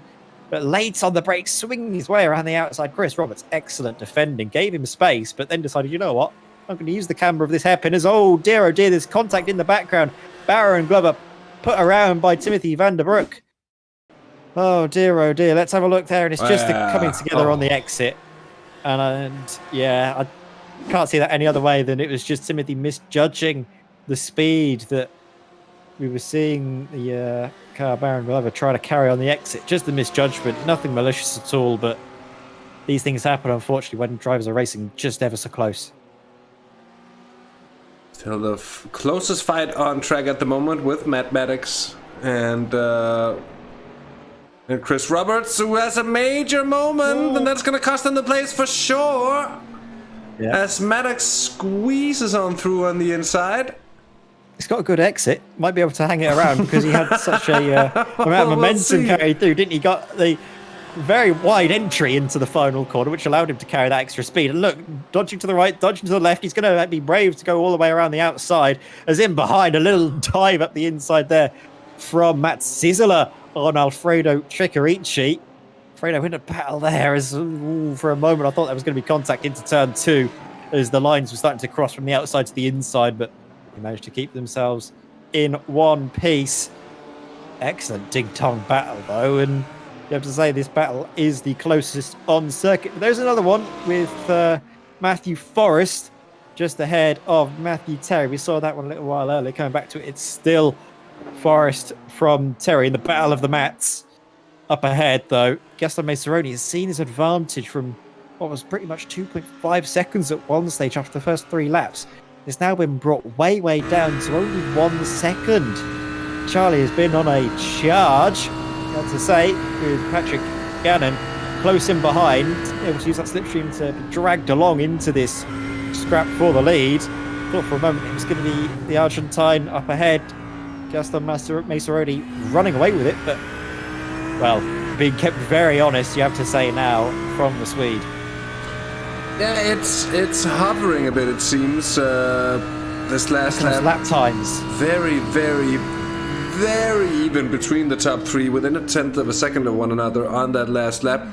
but late on the brakes, swinging his way around the outside. Chris Roberts, excellent defending, gave him space, but then decided, you know what, I'm going to use the camber of this hairpin as, oh dear, there's contact in the background. Baron Glover put around by Timothy van der Broek. Oh dear, let's have a look there, and it's just coming together on the exit. And yeah, I can't see that any other way than it was just Timothy misjudging the speed that we were seeing the car Baron Glover try to carry on the exit. Just a misjudgment, nothing malicious at all, but these things happen, unfortunately, when drivers are racing just ever so close. Still the closest fight on track at the moment with Matt Maddox and Chris Roberts, who has a major moment, and that's going to cost him the place for sure. Yeah. As Maddox squeezes on through on the inside. He's got a good exit. Might be able to hang it around because he had such a amount of momentum carried through, didn't he? Got the very wide entry into the final corner, which allowed him to carry that extra speed. And look, dodging to the right, dodging to the left. He's going to be brave to go all the way around the outside. As in behind, a little dive up the inside there from Matt Sizzler on Alfredo Tricarici. afraid I win a battle there. As for a moment, I thought there was going to be contact into turn 2 as the lines were starting to cross from the outside to the inside, but they managed to keep themselves in one piece. Excellent ding-dong battle, though, and you have to say this battle is the closest on circuit. But there's another one with Matthew Forrest just ahead of Matthew Terry. We saw that one a little while earlier. Coming back to it, it's still Forrest from Terry in the battle of the mats. Up ahead, though, Gaston Maceroni has seen his advantage from what was pretty much 2.5 seconds at one stage after the first 3 laps. It's now been brought way, way down to only 1 second. Charlie has been on a charge, I have to say, with Patrick Gannon close in behind, able to use that slipstream to be dragged along into this scrap for the lead. Thought for a moment it was going to be the Argentine up ahead, Gaston Maceroni running away with it, but, well, being kept very honest, you have to say now, from the Swede. Yeah, it's hovering a bit, it seems. This last lap times. Very, very, very even between the top 3, within a tenth of a second of one another on that last lap.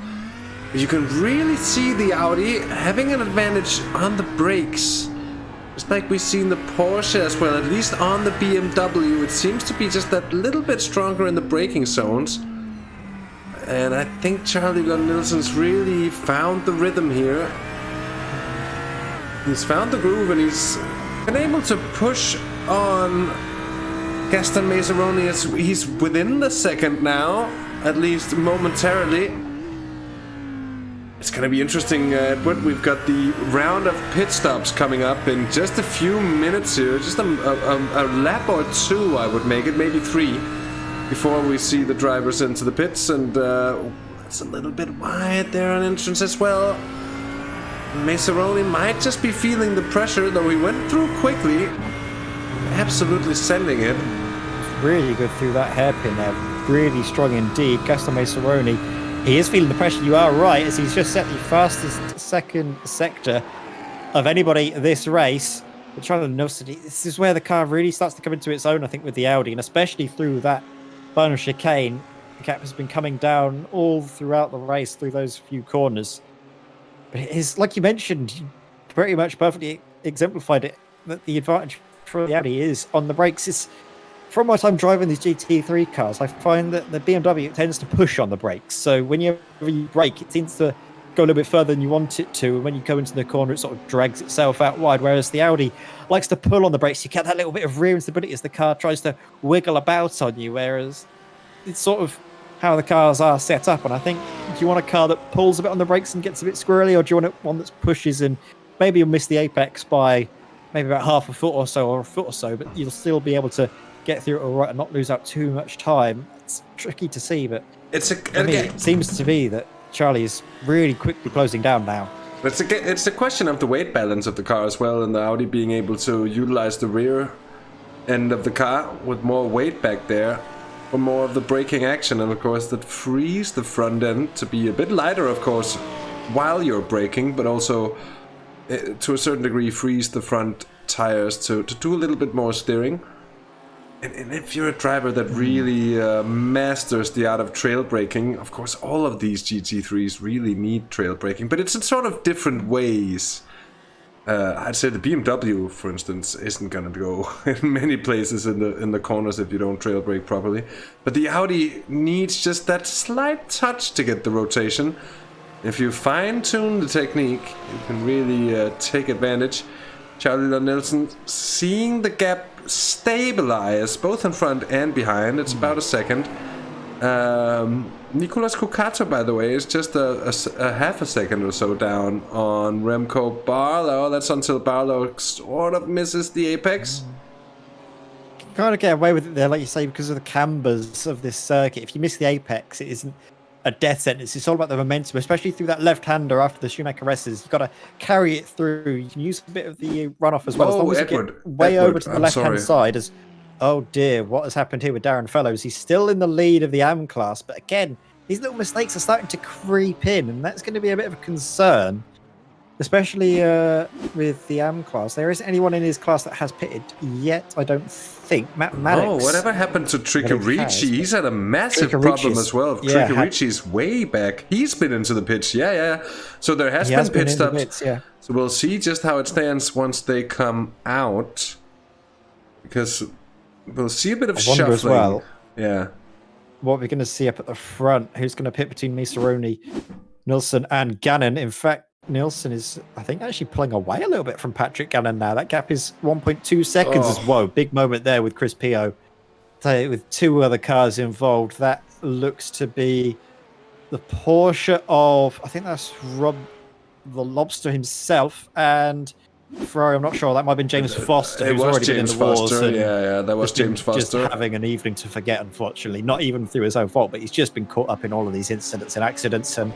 You can really see the Audi having an advantage on the brakes. Just like we've seen the Porsche as well, at least on the BMW, it seems to be just that little bit stronger in the braking zones. And I think Charlie Lund-Nielsen's really found the rhythm here. He's found the groove and he's been able to push on Gaston Maceroni as he's within the second now, at least momentarily. It's going to be interesting, Edward. We've got the round of pit stops coming up in just a few minutes here. Just a lap or 2, I would make it, maybe 3, before we see the drivers into the pits. And it's a little bit wide there on entrance as well. Maceroni might just be feeling the pressure, though he went through quickly. Absolutely sending it. Really good through that hairpin there. Really strong indeed. Gaston Maceroni, he is feeling the pressure. You are right, as he's just set the fastest second sector of anybody this race. But Charlie Nelson, this is where the car really starts to come into its own, I think, with the Audi, and especially through that final chicane. The gap has been coming down all throughout the race, through those few corners. But it is, like you mentioned, you pretty much perfectly exemplified it, that the advantage for the Audi is on the brakes. It's, from my time driving these GT3 cars, I find that the BMW tends to push on the brakes. So whenever you brake, it seems to go a little bit further than you want it to. And when you go into the corner, it sort of drags itself out wide. Whereas the Audi likes to pull on the brakes. You get that little bit of rear instability as the car tries to wiggle about on you. Whereas it's sort of how the cars are set up. And I think, do you want a car that pulls a bit on the brakes and gets a bit squirrely, or do you want one that pushes and maybe you'll miss the apex by maybe about half a foot or so, or a foot or so, but you'll still be able to get through it all right and not lose out too much time? It's tricky to see, but it seems to be that Charlie is really quickly closing down now. It's a question of the weight balance of the car as well, and the Audi being able to utilize the rear end of the car with more weight back there for more of the braking action, and of course that frees the front end to be a bit lighter, of course, while you're braking, but also to a certain degree frees the front tires to do a little bit more steering. And if you're a driver that really masters the art of trail braking, of course all of these GT3s really need trail braking, but it's in sort of different ways. I'd say the BMW, for instance, isn't going to go in many places in the corners if you don't trail brake properly. But the Audi needs just that slight touch to get the rotation. If you fine-tune the technique, you can really take advantage. Charlie Lund-Nielsen seeing the gap stabilize both in front and behind. It's about a second. Nicolas Cucato, by the way, is just a half a second or so down on Remco Barlow. That's until Barlow sort of misses the apex. Kind of get away with it there, like you say, because of the cambers of this circuit. If you miss the apex, it isn't a death sentence. It's all about the momentum, especially through that left-hander after the Schumacher S's. You've got to carry it through. You can use a bit of the runoff as well. As long as you get way over to the left-hand side. Oh dear, what has happened here with Darren Fellows? He's still in the lead of the AM class, but again, these little mistakes are starting to creep in, and that's going to be a bit of a concern. especially with the AM class. There isn't anyone in his class that has pitted yet, I don't think. Maddox. Oh, whatever happened to Tricarici? He's had a massive problem as well. Yeah, Tricarici's way back. He's been into the pits. Yeah. So there has been pit stops. Yeah. So we'll see just how it stands once they come out. Because we'll see a bit of shuffling. As well, yeah. What we're going to see up at the front, who's going to pit between Misaroni, Nilsson and Gannon. In fact, Nilsson is, I think, actually pulling away a little bit from Patrick Gannon now. That gap is 1.2 seconds. Whoa, big moment there with Chris Pio. So with two other cars involved, that looks to be the Porsche of, I think that's Rob the Lobster himself, and Ferrari, I'm not sure. That might have been James Foster, who's already James been in the Foster. wars. Yeah, that was James Foster. Just having an evening to forget, unfortunately. Not even through his own fault, but he's just been caught up in all of these incidents and accidents, and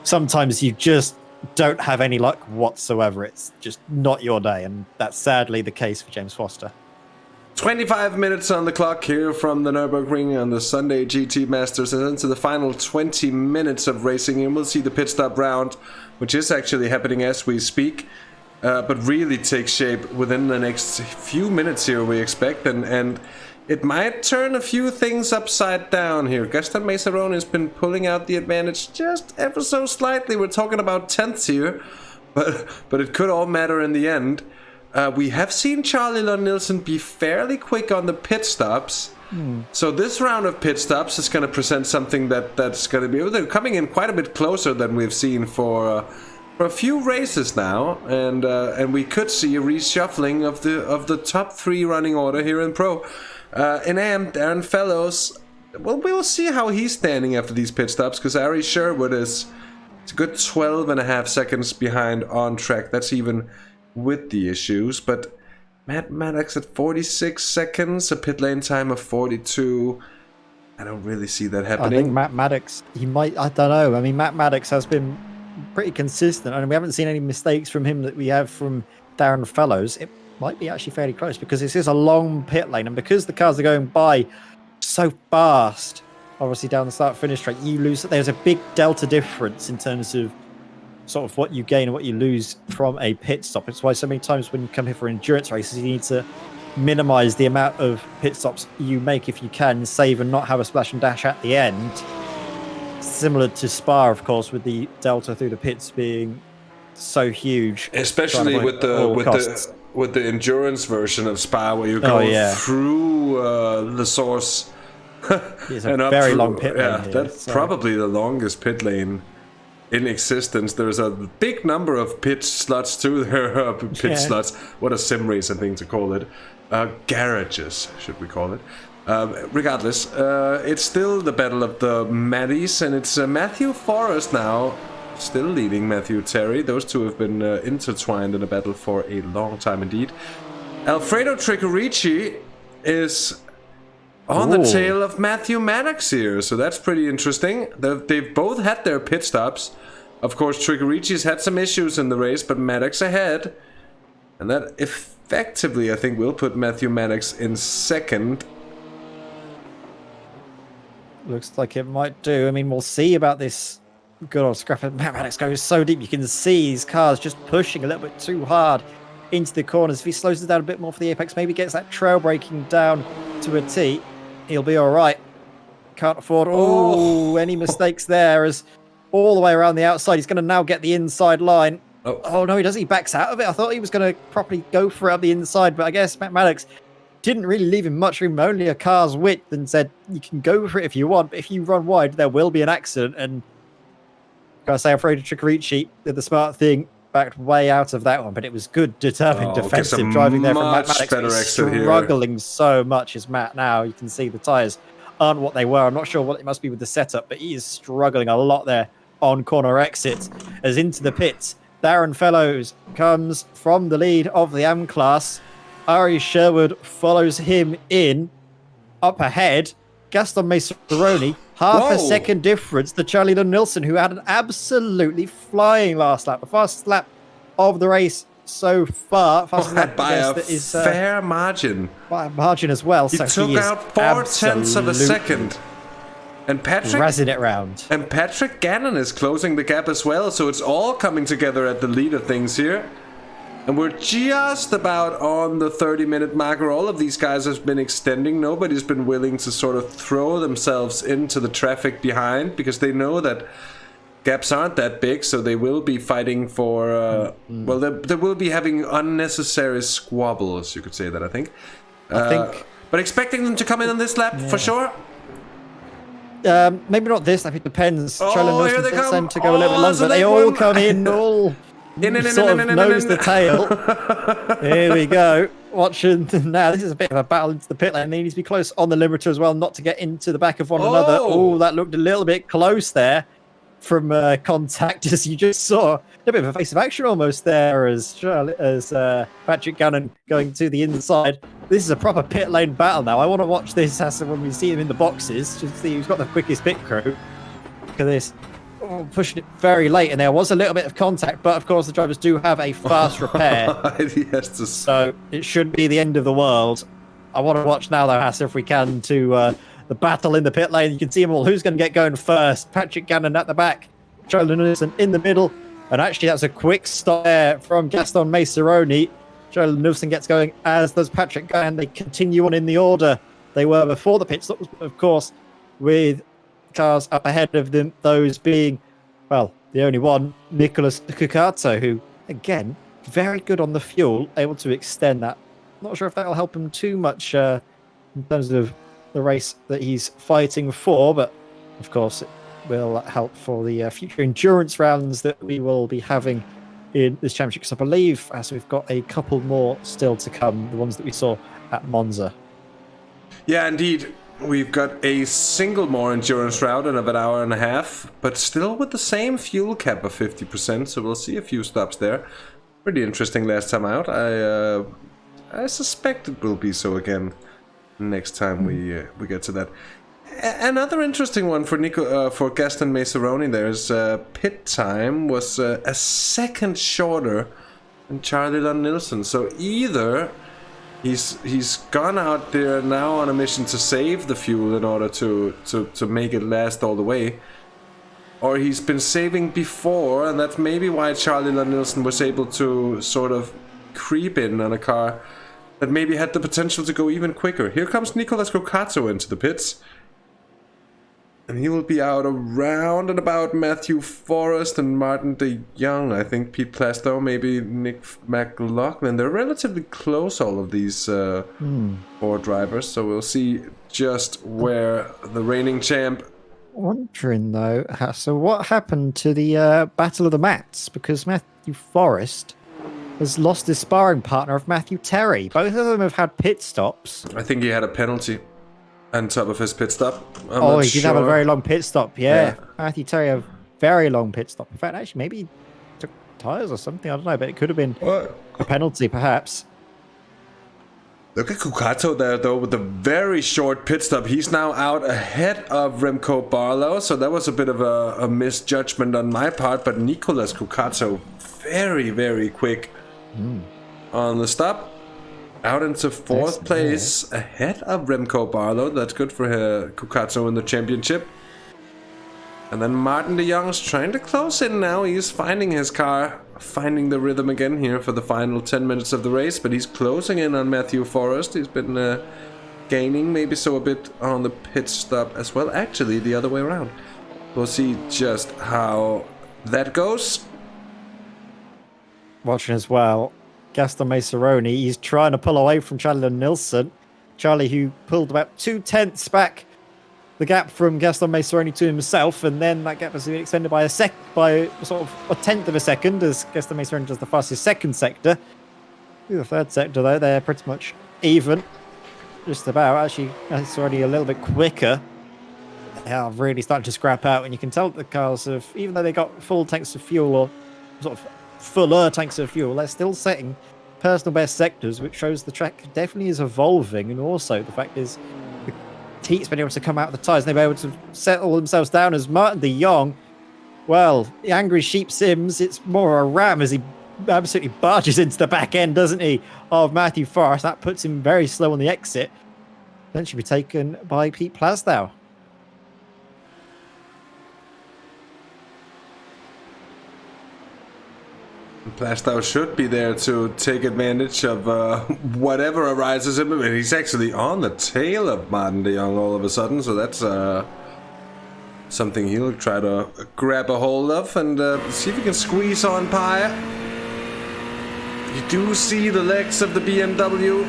sometimes you just don't have any luck whatsoever. It's just not your day, and that's sadly the case for James Foster. 25 minutes on the clock here from the Nurrburgring on the Sunday GT Masters, and into the final 20 minutes of racing, and we'll see the pit stop round, which is actually happening as we speak, but really takes shape within the next few minutes here, we expect, and it might turn a few things upside down here. Gaston Mesarone has been pulling out the advantage just ever so slightly. We're talking about tenths here, but it could all matter in the end. We have seen Charlie Lund Nielsen be fairly quick on the pit stops. So this round of pit stops is going to present something that's going to be, they're coming in quite a bit closer than we've seen for a few races now, and we could see a reshuffling of the top three running order here in Pro. In AM, Darren Fellows, well, we'll see how he's standing after these pit stops, because Aries Sherwood is a good 12.5 seconds behind on track. That's even with the issues, but Matt Maddox at 46 seconds, a pit lane time of 42. I don't really see that happening. I think Matt Maddox, he might, I don't know. I mean, Matt Maddox has been pretty consistent, and we haven't seen any mistakes from him that we have from Darren Fellows. It might be actually fairly close, because this is a long pit lane, and because the cars are going by so fast, obviously down the start-finish straight, you lose. There's a big delta difference in terms of sort of what you gain and what you lose from a pit stop. It's why so many times when you come here for endurance races, you need to minimize the amount of pit stops you make if you can, save and not have a splash and dash at the end. Similar to Spa, of course, with the delta through the pits being so huge, especially with the endurance version of Spa, where you go through the source. It's a very long pit lane. Yeah, that's probably the longest pit lane in existence. There's a big number of pit slots too. There are slots. What a sim racing thing to call it. Garages, should we call it? Regardless, it's still the battle of the Maddies, and it's Matthew Forrest now still leading Matthew Terry. Those two have been intertwined in a battle for a long time indeed. Alfredo Tricarici is on the tail of Matthew Maddox here, so that's pretty interesting. They've both had their pit stops. Of course, Tricarici's had some issues in the race, but Maddox ahead. And that effectively, I think, will put Matthew Maddox in second. Looks like it might do. I mean, we'll see about this good old scrap. Matt Maddox goes so deep. You can see his car's just pushing a little bit too hard into the corners. If he slows it down a bit more for the apex, maybe gets that trail braking down to a T, he'll be all right. Can't afford any mistakes there, as all the way around the outside. He's going to now get the inside line. Oh no, he doesn't. He backs out of it. I thought he was going to properly go for it on the inside, but I guess Matt Maddox didn't really leave him much room, only a car's width, and said, you can go for it if you want, but if you run wide, there will be an accident. And gotta say, Alfredo Tricarici did the smart thing, backed way out of that one, but it was good, determined, defensive driving there from Matt Maddox. He's struggling so much as Matt now. You can see the tyres aren't what they were. I'm not sure what it must be with the setup, but he is struggling a lot there on corner exits. As into the pits, Darren Fellows comes from the lead of the AM class. Aries Sherwood follows him in. Up ahead, Gaston Mesaroni, half a second difference to Charlie Lund Nielsen, who had an absolutely flying last lap. The fastest lap of the race so far. Fastest lap by a fair margin. By a margin as well. He took out 0.4 of a second. And Patrick razzing it round. And Patrick Gannon is closing the gap as well, so it's all coming together at the lead of things here. And we're just about on the 30-minute marker. All of these guys have been extending. Nobody's been willing to sort of throw themselves into the traffic behind because they know that gaps aren't that big, so they will be fighting for... Well, they will be having unnecessary squabbles, you could say that, I think. But expecting them to come in on this lap, for sure. Maybe not this. I think it depends. Oh, here they come. Tend to go a little bit longer. They all come in, all sort of nose to tail. Here we go. Watching now. This is a bit of a battle into the pit lane. They need to be close on the limiter as well, not to get into the back of one another. Oh, that looked a little bit close there from contact, as you just saw. A bit of a face of action almost there as Patrick Gannon going to the inside. This is a proper pit lane battle now. I want to watch this when we see him in the boxes to see who's got the quickest pit crew. Look at this. Oh, pushing it very late, and there was a little bit of contact, but of course the drivers do have a fast repair. So it shouldn't be the end of the world. I want to watch now though, Hasse, if we can, to the battle in the pit lane. You can see them all. Who's going to get going first? Patrick Gannon at the back, Charlie Nilsson in the middle, and actually that's a quick stop there from Gaston Maceroni. Charlie Nilsson gets going, as does Patrick Gannon. They continue on in the order they were before the pit stop, of course, with cars up ahead of them, those being, well, the only one, Nicolas Cucato, who, again, very good on the fuel, able to extend that. Not sure if that'll help him too much in terms of the race that he's fighting for, but of course it will help for the future endurance rounds that we will be having in this championship, because I believe as we've got a couple more still to come, the ones that we saw at Monza. Yeah, indeed. We've got a single more endurance round in about an hour and a half, but still with the same fuel cap of 50%, so we'll see a few stops there. Pretty interesting last time out. I suspect it will be so again next time we get to that. Another interesting one for Gaston Maceroni there is pit time was a second shorter than Charlie Nilsson. So either he's gone out there now on a mission to save the fuel in order to make it last all the way, or he's been saving before, and that's maybe why Charlie Nilsson was able to sort of creep in on a car that maybe had the potential to go even quicker. Here comes Nicolas Cucato into the pits. And he will be out around and about Matthew Forrest and Martin de Jong. I think Pete Plastow, maybe Nick McLaughlin. They're relatively close, all of these four drivers. So we'll see just where the reigning champ... Wondering though, so what happened to the Battle of the Mats? Because Matthew Forrest has lost his sparring partner of Matthew Terry. Both of them have had pit stops. I think he had a penalty on top of his pit stop. He did have a very long pit stop, yeah. Matthew Terry had a very long pit stop. In fact, actually, maybe he took tyres or something. I don't know, but it could have been a penalty, perhaps. Look at Cucato there, though, with a very short pit stop. He's now out ahead of Remco Barlow, so that was a bit of a misjudgment on my part. But Nicolas Cucato, very, very quick on the stop. Out into fourth place, ahead of Remco Barlow. That's good for Cucato in the championship. And then Martin de Jong's trying to close in now. He's finding his car, finding the rhythm again here for the final 10 minutes of the race. But he's closing in on Matthew Forrest. He's been gaining, maybe so a bit on the pit stop as well. Actually, the other way around. We'll see just how that goes. Watching as well, Gaston Maceroni, he's trying to pull away from Charlie Nilsson. Charlie, who pulled about 2/10 back the gap from Gaston Maceroni to himself, and then that gap has been extended by sort of a tenth of a second as Gaston Maceroni does the fastest second sector. The third sector, though, they're pretty much even. Just about. Actually, it's already a little bit quicker. They are really starting to scrap out, and you can tell that the cars have, even though they got full tanks of fuel, or sort of fuller tanks of fuel, they're still setting personal best sectors, which shows the track definitely is evolving. And also the fact is the heat's been able to come out of the tyres, and they've been able to settle themselves down as Martin de Jong, well, the angry sheep Sims, it's more a ram as he absolutely barges into the back end, doesn't he, of Matthew Forrest. That puts him very slow on the exit. Then should be taken by Pete Plastow. Plastow should be there to take advantage of whatever arises in him. And he's actually on the tail of Martin de Jong all of a sudden, so that's something he'll try to grab a hold of and see if he can squeeze on by. You do see the legs of the BMW.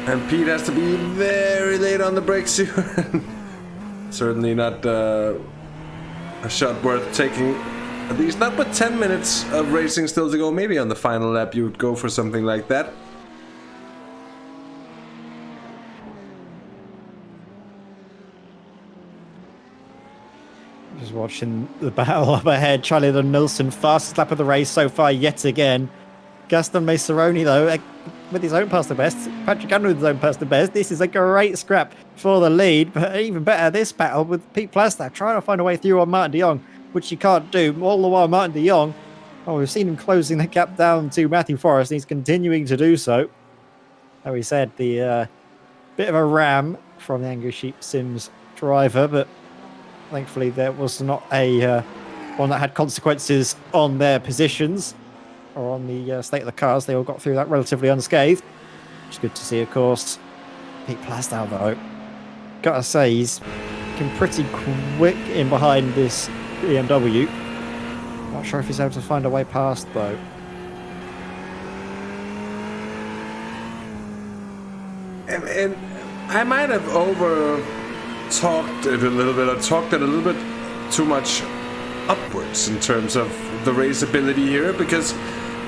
And Pete has to be very late on the brakes here. Certainly not a shot worth taking. At least not with 10 minutes of racing still to go. Maybe on the final lap you would go for something like that. Just watching the battle up ahead. Charlie Nilsson, fastest lap of the race so far yet again. Gaston Maceroni, though, with his own personal best. Patrick Andrew with his own personal best. This is a great scrap for the lead. But even better, this battle with Pete Plastow trying to find a way through on Martin de Jong, which he can't do. All the while, Martin de Jong, we've seen him closing the gap down to Matthew Forrest, and he's continuing to do so. How we said, the bit of a ram from the Angry Sheep Sims driver, but thankfully there was not a one that had consequences on their positions or on the state of the cars. They all got through that relatively unscathed, which is good to see, of course. Pete Plastow, though, gotta say, he's looking pretty quick in behind this BMW. Not sure if he's able to find a way past, though. And I might have over-talked it a little bit, or talked it a little bit too much upwards in terms of the raceability here, because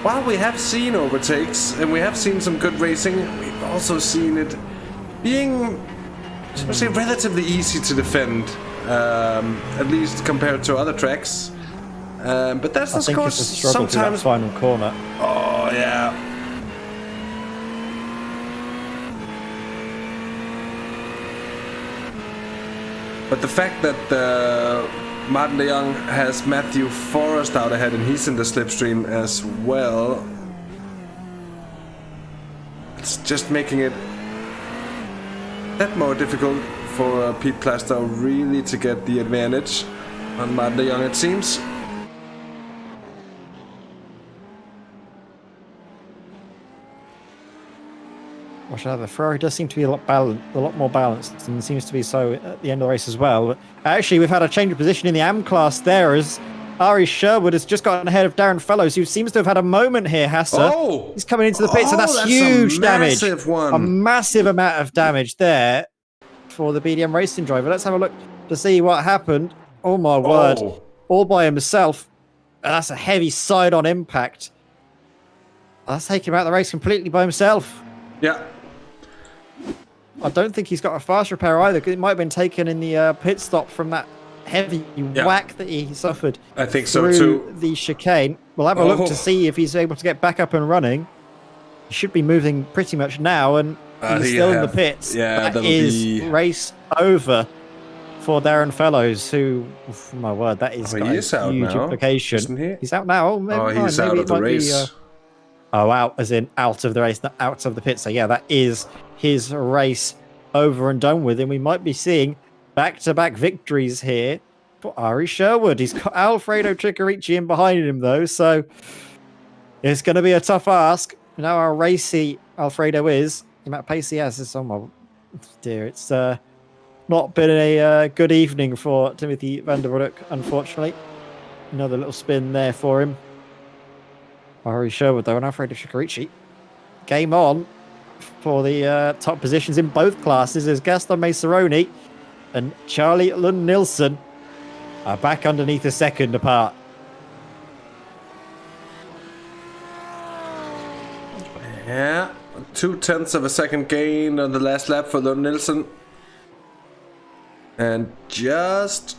while we have seen overtakes and we have seen some good racing, we've also seen it being, I would say, relatively easy to defend. At least compared to other tracks, but that's of course sometimes final corner. Oh yeah. But the fact that Martin de Jong has Matthew Forrest out ahead and he's in the slipstream as well, it's just making it that more difficult for Pete Plastow really to get the advantage on Martin de Jong, it seems. Watch out, the Ferrari does seem to be a lot more balanced, and seems to be so at the end of the race as well. But actually, we've had a change of position in the AM class there, as Aries Sherwood has just gotten ahead of Darren Fellows, who seems to have had a moment here, Hasse. Oh! He's coming into the pits, and that's huge damage. A massive amount of damage there for the BDM racing driver. Let's have a look to see what happened. Oh my word. All by himself. That's a heavy side-on impact. That's taking him out of the race completely by himself. Yeah. I don't think he's got a fast repair either, because it might have been taken in the pit stop from that heavy whack that he suffered. I think so too. The chicane. We'll have a look to see if he's able to get back up and running. He should be moving pretty much now, and he's still in the pits. Yeah, that is race over for Darren Fellows, who, oh my word, that is got a huge implication. Isn't he? He's out now. He's out of the race. Out, as in out of the race, not out of the pit. So yeah, that is his race over and done with, and we might be seeing back-to-back victories here for Aries Sherwood. He's got Alfredo Chiccarici in behind him, though, so it's going to be a tough ask. You know how racy Alfredo is. The amount of pace he has is, oh my dear, it's not been a good evening for Timothy van der Broek, unfortunately. Another little spin there for him. Aries Sherwood, though, and Alfredo Chiccarici. Game on for the top positions in both classes as Gaston Maceroni and Charlie Lund Nilsson are back underneath a second apart. Yeah, 0.2 of a second gain on the last lap for Lund Nilsson. And just...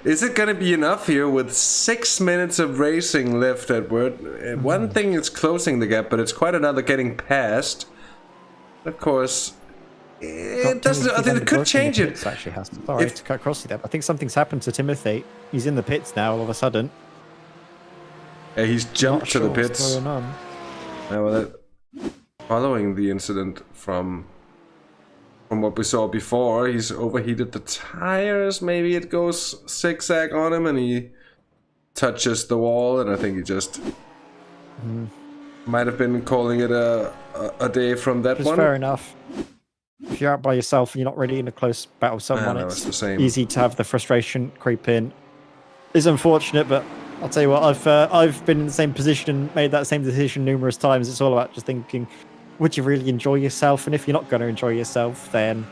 Is it going to be enough here with 6 minutes of racing left, Edward? One thing is closing the gap, but it's quite another getting past. Of course, it doesn't. I think it could change it. Actually, has to. Sorry to cut across you there. I think something's happened to Timothy. He's in the pits now all of a sudden. Yeah, he's jumped to the pits. Well, following the incident from from what we saw before. He's overheated the tires. Maybe it goes zigzag on him and he touches the wall, and I think he just might have been calling it a day from that one. Fair enough. If you're out by yourself and you're not really in a close battle with someone, it's the same. Easy to have the frustration creep in. It's unfortunate, but I'll tell you what, I've been in the same position and made that same decision numerous times. It's all about just thinking, would you really enjoy yourself? And if you're not going to enjoy yourself, then,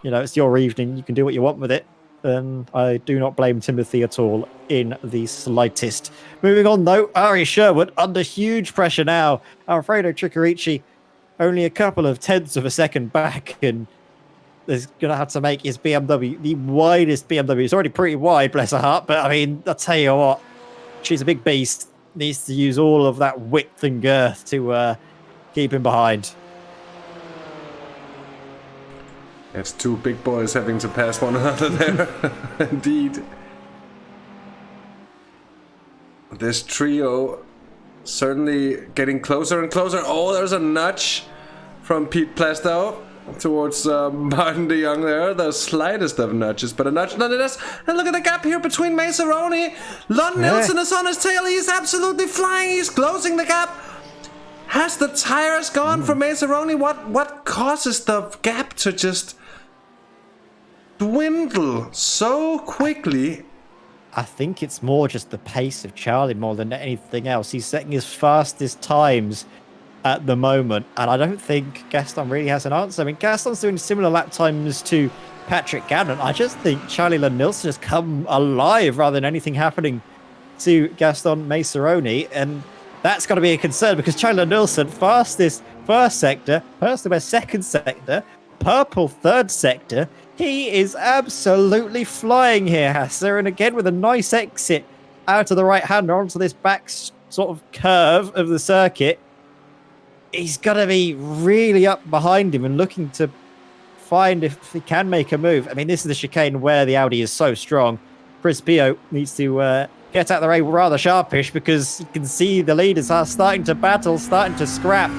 you know, it's your evening. You can do what you want with it. And I do not blame Timothy at all in the slightest. Moving on, though, Aries Sherwood under huge pressure now. Alfredo Tricarici only a couple of tenths of a second back, and is going to have to make his BMW the widest BMW. It's already pretty wide, bless her heart, but I mean, I'll tell you what, she's a big beast. Needs to use all of that width and girth to keep him behind. It's two big boys having to pass one another there. Indeed. This trio certainly getting closer and closer. Oh, there's a nudge from Pete Plastow towards Martin de Jong there. The slightest of nudges, but a nudge nonetheless. And look at the gap here between Maseroni. Lon Nilsson is on his tail. He's absolutely flying. He's closing the gap. Has the tires gone for Maseroni? What causes the gap to just dwindle so quickly? I think it's more just the pace of Charlie more than anything else. He's setting his fastest times at the moment, and I don't think Gaston really has an answer. I mean, Gaston's doing similar lap times to Patrick Gannon. I just think Charlie Nilsson has come alive rather than anything happening to Gaston Maseroni, and that's got to be a concern because Charlie Nilsson, fastest first sector, personal best second sector, purple third sector. He is absolutely flying here, Hasse, and again with a nice exit out of the right-hander onto this back sort of curve of the circuit. He's got to be really up behind him and looking to find if he can make a move. I mean, this is the chicane where the Audi is so strong. Chris Pio needs to get out the way rather sharpish because you can see the leaders are starting to battle, starting to scrap.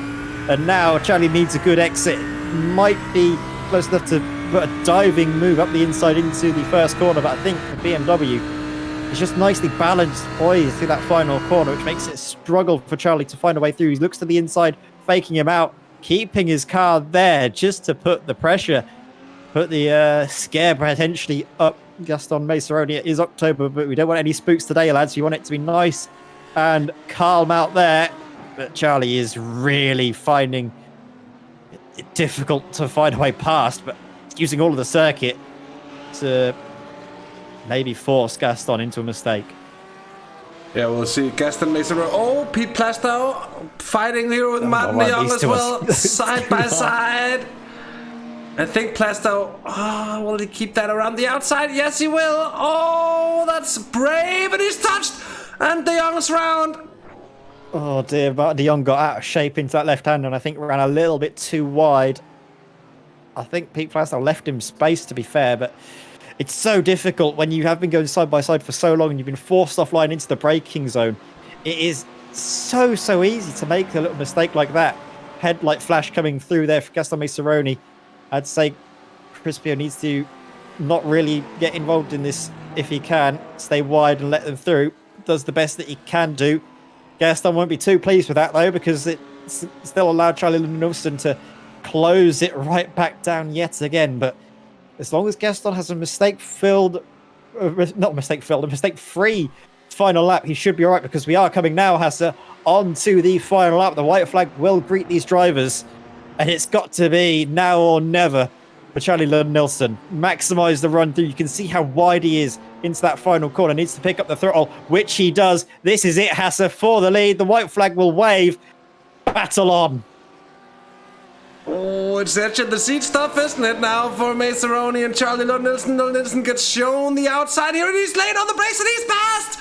And now Charlie needs a good exit. Might be close enough to put a diving move up the inside into the first corner, but I think the BMW is just nicely balanced, poised through that final corner, which makes it a struggle for Charlie to find a way through. He looks to the inside, faking him out, keeping his car there just to put the pressure, put the scare potentially up Gaston Maseroni. It is October, but we don't want any spooks today, lads. We want it to be nice and calm out there. But Charlie is really finding it difficult to find a way past, but using all of the circuit to maybe force Gaston into a mistake. Yeah, we'll see. Gaston Maseroni. Oh, Pete Plastow fighting here with Martin de Jong as well, side by side. I think Plastow, will he keep that around the outside? Yes, he will. Oh, that's brave, and he's touched. And de Jong's round. Oh dear, but de Jong got out of shape into that left hand and I think ran a little bit too wide. I think Pete Plastow left him space, to be fair, but it's so difficult when you have been going side by side for so long and you've been forced offline into the braking zone. It is so easy to make a little mistake like that. Headlight flash coming through there for Gaston Maseroni. I'd say Chris Pio needs to not really get involved in this if he can. Stay wide and let them through. Does the best that he can do. Gaston won't be too pleased with that, though, because it still allowed Charlie Nilsson to close it right back down yet again. But as long as Gaston has a mistake-free final lap, he should be all right, because we are coming now, Hasse, on to the final lap. The white flag will greet these drivers, and it's got to be now or never for Charlie Nilsson. Maximise the run through. You can see how wide he is into that final corner. Needs to pick up the throttle, which he does. This is it, Hasse, for the lead. The white flag will wave. Battle on. Oh, it's edge of the seat stuff, isn't it, now for Maseroni and Charlie Nilsson. Nilsson gets shown the outside here, and he's late on the brakes, and he's passed!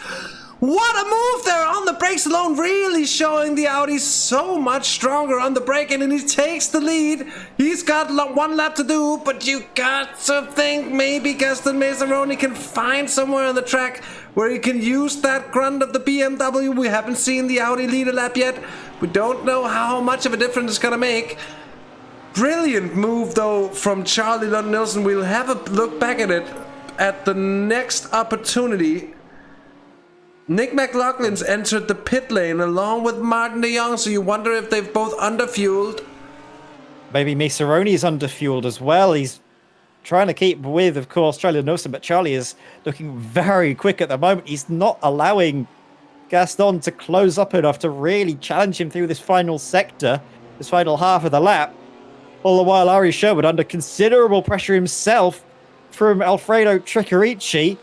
What a move there on the brakes alone, really showing the Audi so much stronger on the braking, and he takes the lead. He's got one lap to do, but you got to think maybe Gaston Maseroni can find somewhere on the track where he can use that grunt of the BMW. We haven't seen the Audi lead a lap yet. We don't know how much of a difference it's going to make. Brilliant move, though, from Charlie Lund-Nielsen. We'll have a look back at it at the next opportunity. Nick McLaughlin's entered the pit lane along with Martin de Jong, so you wonder if they've both underfueled. Maybe Masaroni's underfueled as well. He's trying to keep with, of course, Charlie Lund-Nielsen, but Charlie is looking very quick at the moment. He's not allowing Gaston to close up enough to really challenge him through this final sector, this final half of the lap. All the while, Aries Sherwood under considerable pressure himself from Alfredo Tricarici.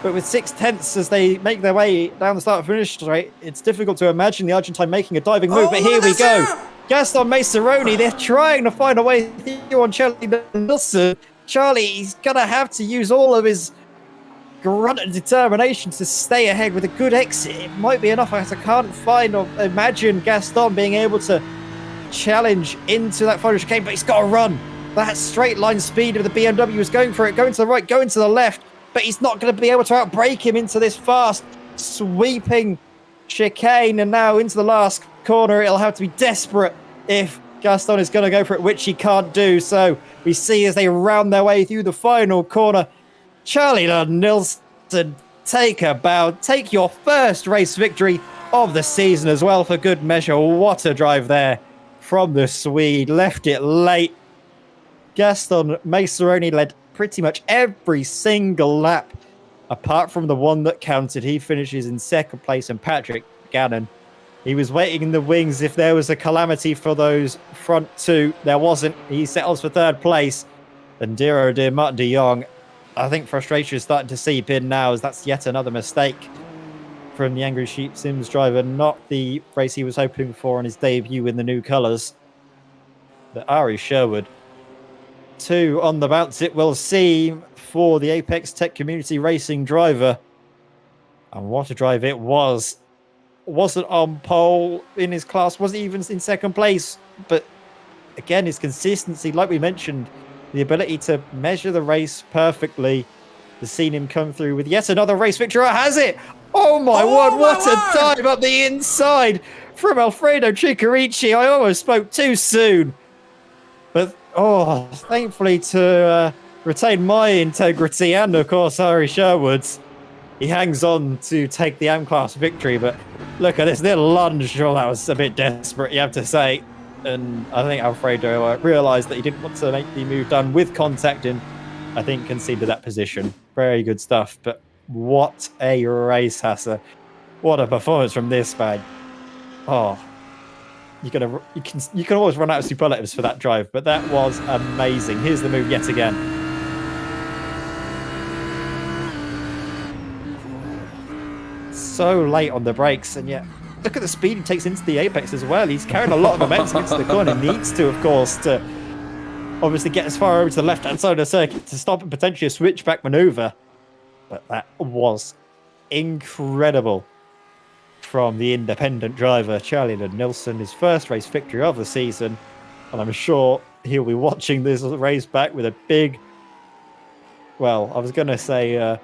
But with 6/10 as they make their way down the start and finish straight, it's difficult to imagine the Argentine making a diving move. But here we go. Gaston Masaroni, they're trying to find a way through on Charlie Lund-Nielsen. Charlie, he's going to have to use all of his grunt and determination to stay ahead with a good exit. It might be enough. I can't find or imagine Gaston being able to challenge into that final chicane, but he's got to run. That straight line speed of the BMW is going for it, going to the right, going to the left, but he's not going to be able to outbrake him into this fast, sweeping chicane, and now into the last corner. It'll have to be desperate if Gaston is going to go for it, which he can't do. So we see as they round their way through the final corner, Charlie Lund-Nielsen, take a bow, take your first race victory of the season as well, for good measure. What a drive there from the Swede, left it late. Gaston Masaroni led pretty much every single lap, apart from the one that counted. He finishes in second place, and Patrick Gannon, he was waiting in the wings if there was a calamity for those front two. There wasn't. He settles for third place. And dear oh dear, Martin de Jong, I think frustration is starting to seep in now, as that's yet another mistake from the Angry Sheep Sims driver. Not the race he was hoping for on his debut in the new colours. But Aries Sherwood, 2 on the bounce, it will seem, for the Apex Tech Community Racing driver. And what a drive it was. Wasn't on pole in his class, wasn't even in second place. But again, his consistency, like we mentioned, the ability to measure the race perfectly, has seen him come through with yet another race victory. Has it? Oh my word, what a dive up the inside from Alfredo Tricarici. I almost spoke too soon. But, thankfully to retain my integrity and, of course, Aries Sherwood's, he hangs on to take the M-Class victory. But look at this little lunge. Oh, that was a bit desperate, you have to say. And I think Alfredo realised that he didn't want to make the move done with contact, and I think conceded that position. Very good stuff. But what a race, Hasse. What a performance from this man. Oh, you can always run out of superlatives for that drive, but that was amazing. Here's the move yet again. So late on the brakes, and yet look at the speed he takes into the apex as well. He's carrying a lot of momentum into the corner. Needs to, of course, to obviously get as far over to the left-hand side of the circuit to stop and potentially a switchback maneuver. But that was incredible from the independent driver, Charlie Lund-Nielsen, his first race victory of the season. And I'm sure he'll be watching this race back with a big, well, I was going to say a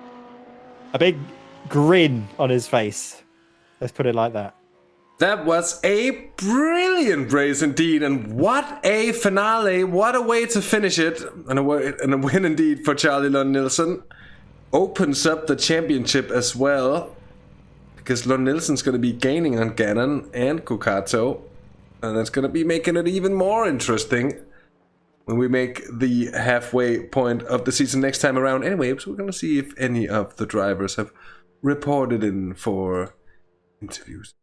big grin on his face. Let's put it like that. That was a brilliant race indeed, and what a finale, what a way to finish it, and a win indeed for Charlie Lund-Nielsen. Opens up the championship as well, because Lund-Nielsen's going to be gaining on Gannon and Cucato, and that's going to be making it even more interesting when we make the halfway point of the season next time around. Anyway, so we're going to see if any of the drivers have reported in for interviews.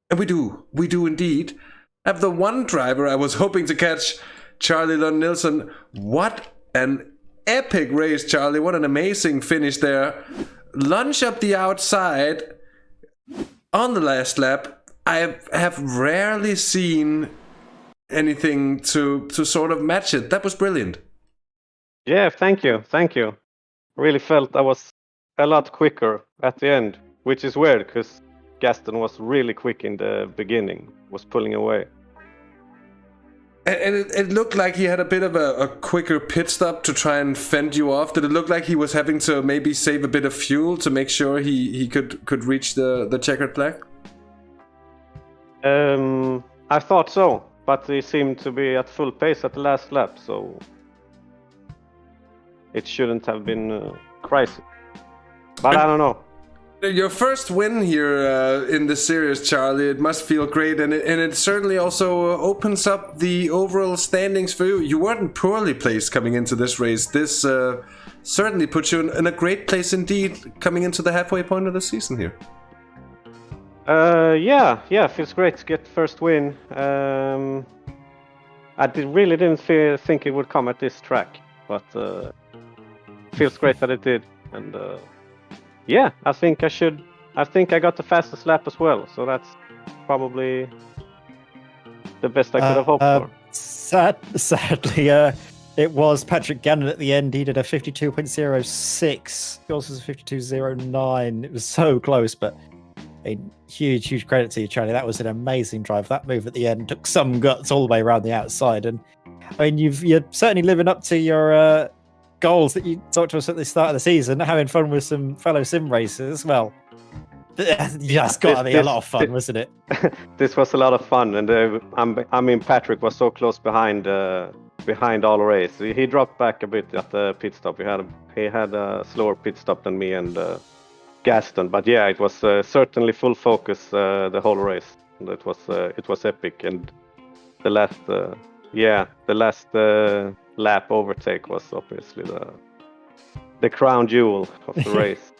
And we do indeed have the one driver I was hoping to catch, Charlie Lund-Nielsen. What an epic race, Charlie. What an amazing finish there. Lunge up the outside on the last lap. I have rarely seen anything to sort of match it. That was brilliant. Yeah, thank you. Really felt I was a lot quicker at the end, which is weird because Gaston was really quick in the beginning, was pulling away. And it looked like he had a bit of a quicker pit stop to try and fend you off. Did it look like he was having to maybe save a bit of fuel to make sure he could reach the checkered flag? I thought so. but he seemed to be at full pace at the last lap, so it shouldn't have been crazy. But I don't know. Your first win here in the series, Charlie, it must feel great, and it certainly also opens up the overall standings for you. You weren't poorly placed coming into this race. This certainly puts you in a great place indeed coming into the halfway point of the season here. Yeah, feels great to get the first win. I really didn't think it would come at this track, but feels great that it did. And yeah, I think I got the fastest lap as well, so that's probably the best I could have hoped for. Sadly, it was Patrick Gannon at the end. He did a 52.06. Yours was a 52.09. It was so close, but a huge credit to you, Charlie. That was an amazing drive. That move at the end took some guts all the way around the outside. And I mean, you're certainly living up to your goals that you talked to us at the start of the season, having fun with some fellow sim racers. Well, that's got to be a lot of fun, wasn't it? This was a lot of fun, and I mean, Patrick was so close behind all race. He dropped back a bit at the pit stop. He had a slower pit stop than me and Gaston, but yeah, it was certainly full focus the whole race. And it was epic, and the last lap overtake was obviously the crown jewel of the race.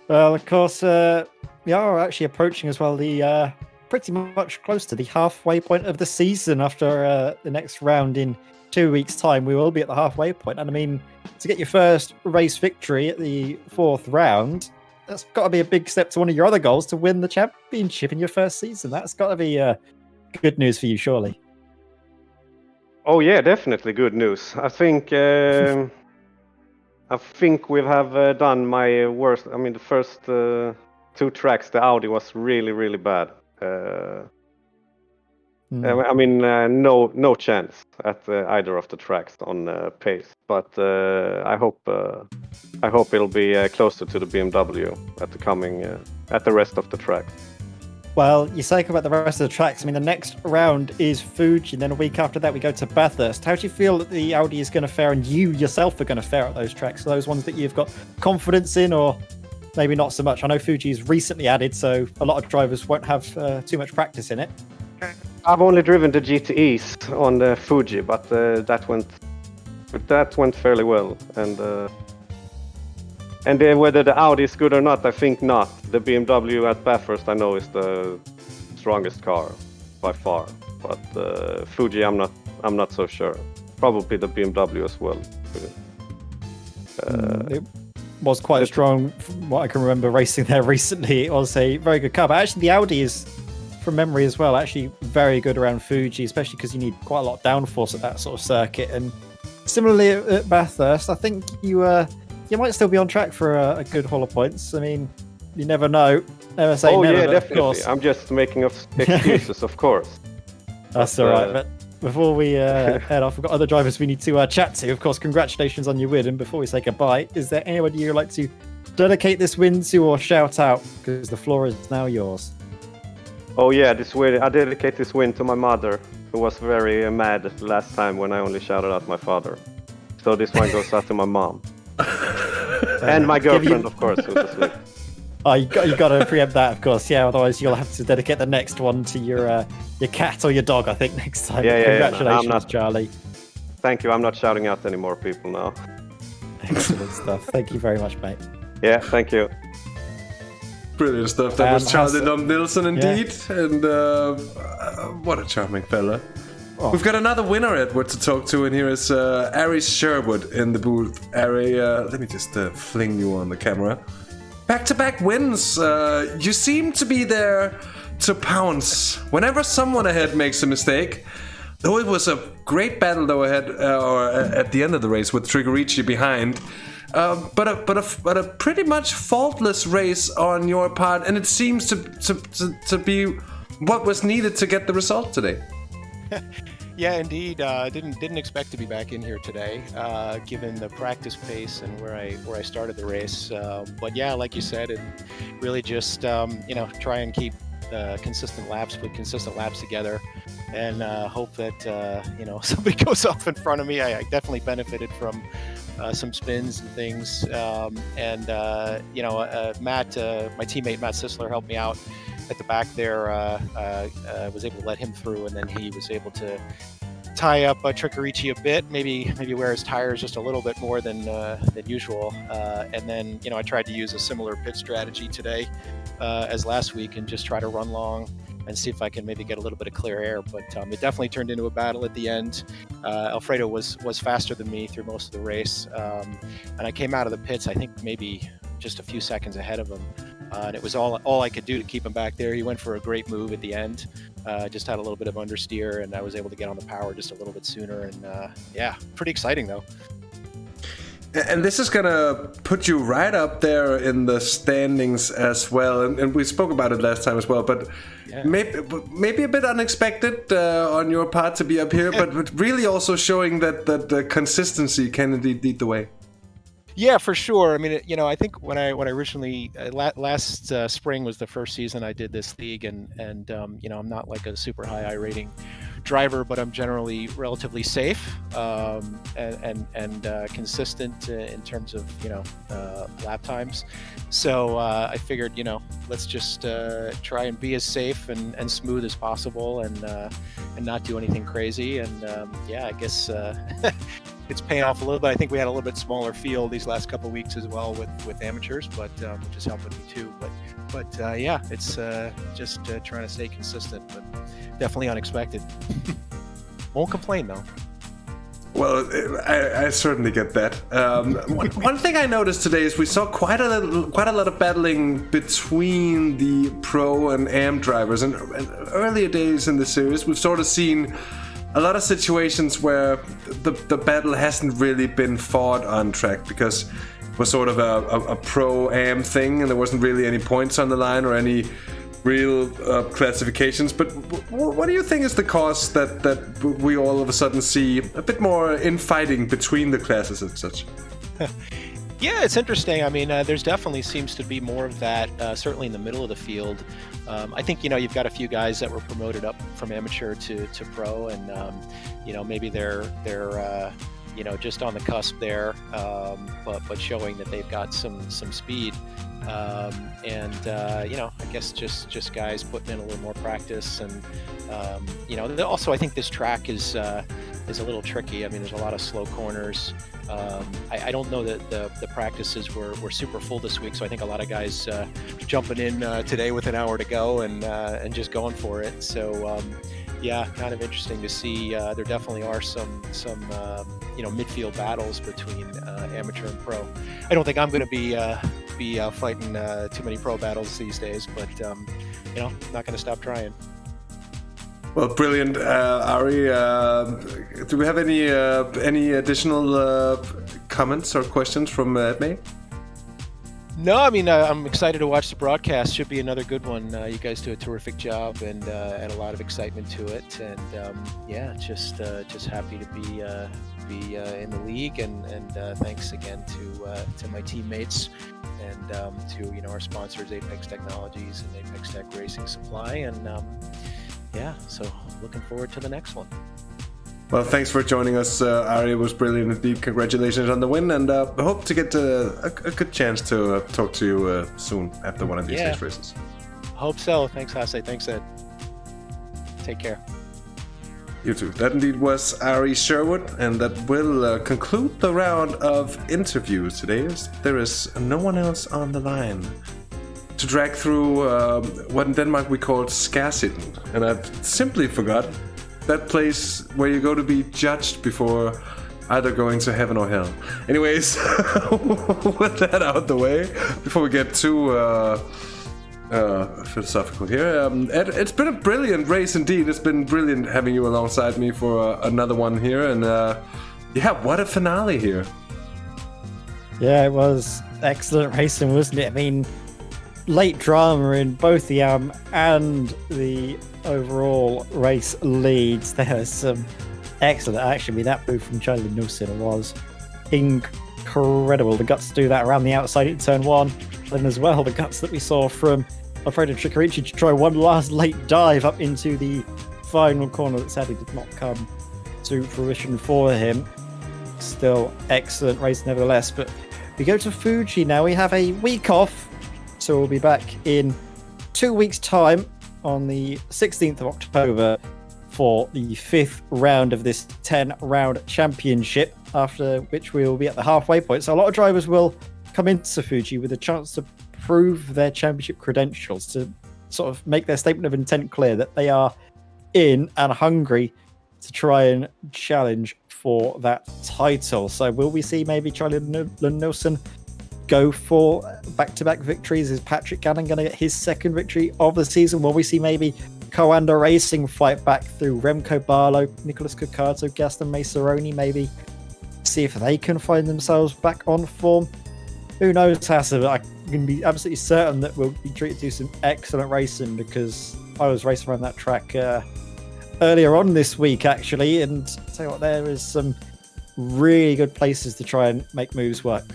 Well, of course, we are actually approaching as well the pretty much close to the halfway point of the season. After the next round in 2 weeks' time, we will be at the halfway point. And I mean, to get your first race victory at the 4th round, that's got to be a big step to one of your other goals, to win the championship in your first season. That's got to be good news for you, surely. Oh yeah, definitely good news. I think we have done my worst. I mean, the first 2 tracks, the Audi was really bad. I mean, no chance at either of the tracks on pace. But I hope it'll be closer to the BMW at the rest of the tracks. Well, you say about the rest of the tracks. I mean, the next round is Fuji, and then a week after that we go to Bathurst. How do you feel that the Audi is going to fare, and you yourself are going to fare at those tracks? Are those ones that you've got confidence in, or maybe not so much? I know Fuji is recently added, so a lot of drivers won't have too much practice in it. I've only driven the GTEs on the Fuji, but that went fairly well. And whether the Audi is good or not, I think not. The BMW at Bathurst, I know, is the strongest car by far. But Fuji, I'm not so sure. Probably the BMW as well. It was quite strong, from what I can remember racing there recently. It was a very good car. But actually, the Audi is, from memory as well, actually very good around Fuji, especially because you need quite a lot of downforce at that sort of circuit. And similarly at Bathurst, I think you might still be on track for a good haul of points. I mean, you never know. Never say never. Yeah, definitely. I'm just making excuses, of course. That's all right. But before we head off, we've got other drivers we need to chat to. Of course, congratulations on your win. And before we say goodbye, is there anybody you'd like to dedicate this win to or shout out? Because the floor is now yours. Oh yeah, I dedicate this win to my mother, who was very mad the last time when I only shouted out my father. So this one goes out to my mom. And my girlfriend, of course, who's asleep. Oh, you got to preempt that, of course. Yeah, otherwise you'll have to dedicate the next one to your cat or your dog, I think, next time. Yeah, Congratulations, Charlie. Thank you. I'm not shouting out any more people now. Excellent stuff. Thank you very much, mate. Yeah, thank you. Brilliant stuff. That was Charlie Nilsson indeed. Yeah. And what a charming fella. Oh. We've got another winner, Edward, to talk to, and here is Aries Sherwood in the booth. Aries, let me just fling you on the camera. Back-to-back wins. You seem to be there to pounce whenever someone ahead makes a mistake. Though it was a great battle though ahead, or at the end of the race with Trigorici behind. But a pretty much faultless race on your part, and it seems to be what was needed to get the result today. Yeah, indeed. Didn't expect to be back in here today, given the practice pace and where I started the race. But yeah, like you said, it really just try and keep consistent laps, put consistent laps together, and hope that somebody goes off in front of me. I definitely benefited from some spins and things, Matt, my teammate Matt Sisler, helped me out at the back there. Was able to let him through, and then he was able to tie up Trickerici a bit, maybe wear his tires just a little bit more than usual. And then, I tried to use a similar pit strategy today as last week, and just try to run long and see if I can maybe get a little bit of clear air. But it definitely turned into a battle at the end. Alfredo was faster than me through most of the race, and I came out of the pits, I think maybe just a few seconds ahead of him. And it was all I could do to keep him back there. He went for a great move at the end. Just had a little bit of understeer, and I was able to get on the power just a little bit sooner. And pretty exciting though. And this is gonna put you right up there in the standings as well. And we spoke about it last time as well. But maybe a bit unexpected on your part to be up here, but really also showing that the consistency can indeed lead the way. Yeah, for sure. I mean, I think when I originally last spring was the first season I did this league, and I'm not like a super high iRating driver, but I'm generally relatively safe and consistent in terms of lap times. So I figured let's just try and be as safe and smooth as possible, and not do anything crazy. And I guess. It's paying off a little bit. I think we had a little bit smaller field these last couple of weeks as well with amateurs, but which is helping me too. But it's just trying to stay consistent, but definitely unexpected. Won't complain though. Well, I certainly get that. One thing I noticed today is we saw quite a lot of battling between the pro and AM drivers. And earlier days in the series, we've sort of seen a lot of situations where the battle hasn't really been fought on track because it was sort of a pro-am thing, and there wasn't really any points on the line or any real classifications. But what do you think is the cause that we all of a sudden see a bit more infighting between the classes and such? Yeah, it's interesting. I mean, there's definitely seems to be more of that, certainly in the middle of the field. I think, you've got a few guys that were promoted up from amateur to pro, and, maybe they're just on the cusp there, but showing that they've got some speed. I guess just guys putting in a little more practice. And, also I think this track is a little tricky. I mean, there's a lot of slow corners. I don't know that the practices were super full this week, so I think a lot of guys jumping in today with an hour to go and just going for it. So kind of interesting to see. There definitely are some midfield battles between amateur and pro. I don't think I'm going to be fighting too many pro battles these days, but not going to stop trying. Well, brilliant, Ari. Do we have any additional comments or questions from Ed May? No, I mean, I'm excited to watch the broadcast. Should be another good one. You guys do a terrific job, and add a lot of excitement to it. And just happy to be in the league. And thanks again to my teammates and to our sponsors, Apex Technologies and Apex Tech Racing Supply. And so looking forward to the next one. Well, thanks for joining us, Ari. It was brilliant indeed. Congratulations on the win, and I hope to get a good chance to talk to you soon after one of these next races. Hope so. Thanks, Hasse. Thanks, Ed. Take care. You too. That indeed was Aries Sherwood, and that will conclude the round of interviews today. There is no one else on the line to drag through what in Denmark we call skærsild, and I simply forgot that place where you go to be judged before either going to heaven or hell. Anyways, with that out of the way, before we get too philosophical here, Ed, it's been a brilliant race indeed. It's been brilliant having you alongside me for another one here, and what a finale here. Yeah, it was excellent racing, wasn't it? I mean, late drama in both the and the overall race leads. There was some excellent action. I mean, that move from Charlie Nielsen was incredible. The guts to do that around the outside in turn one, and as well the guts that we saw from Alfredo Tricarici to try one last late dive up into the final corner that sadly did not come to fruition for him. Still excellent race nevertheless, but we go to Fuji now. We have a week off, so we'll be back in 2 weeks' time on the 16th of October for the 5th round of this 10-round championship, after which we will be at the halfway point. So a lot of drivers will come into Fuji with a chance to prove their championship credentials, to sort of make their statement of intent clear that they are in and hungry to try and challenge for that title. So will we see maybe Charlie Nilsson go for back-to-back victories? Is Patrick Gannon going to get his second victory of the season? Will we see maybe Coanda Racing fight back through Remco Barlow, Nicolas Cucato, Gaston Maceroni, maybe see if they can find themselves back on form? Who knows, Hasse? I can be absolutely certain that we'll be treated to some excellent racing, because I was racing around that track earlier on this week, actually, and I'll tell you what, there is some really good places to try and make moves work.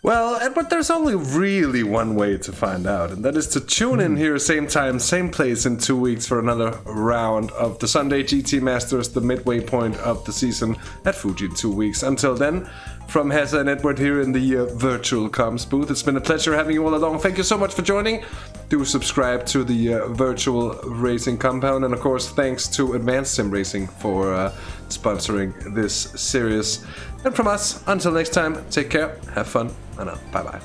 Well, Edward, there's only really one way to find out, and that is to tune in here, same time, same place in 2 weeks for another round of the Sunday GT Masters, the midway point of the season at Fuji in 2 weeks. Until then, from Hasse and Edward here in the virtual comms booth, it's been a pleasure having you all along. Thank you so much for joining. Do subscribe to the virtual racing compound, and of course, thanks to Advanced Sim Racing for sponsoring this series. And from us, until next time, take care, have fun, and bye-bye.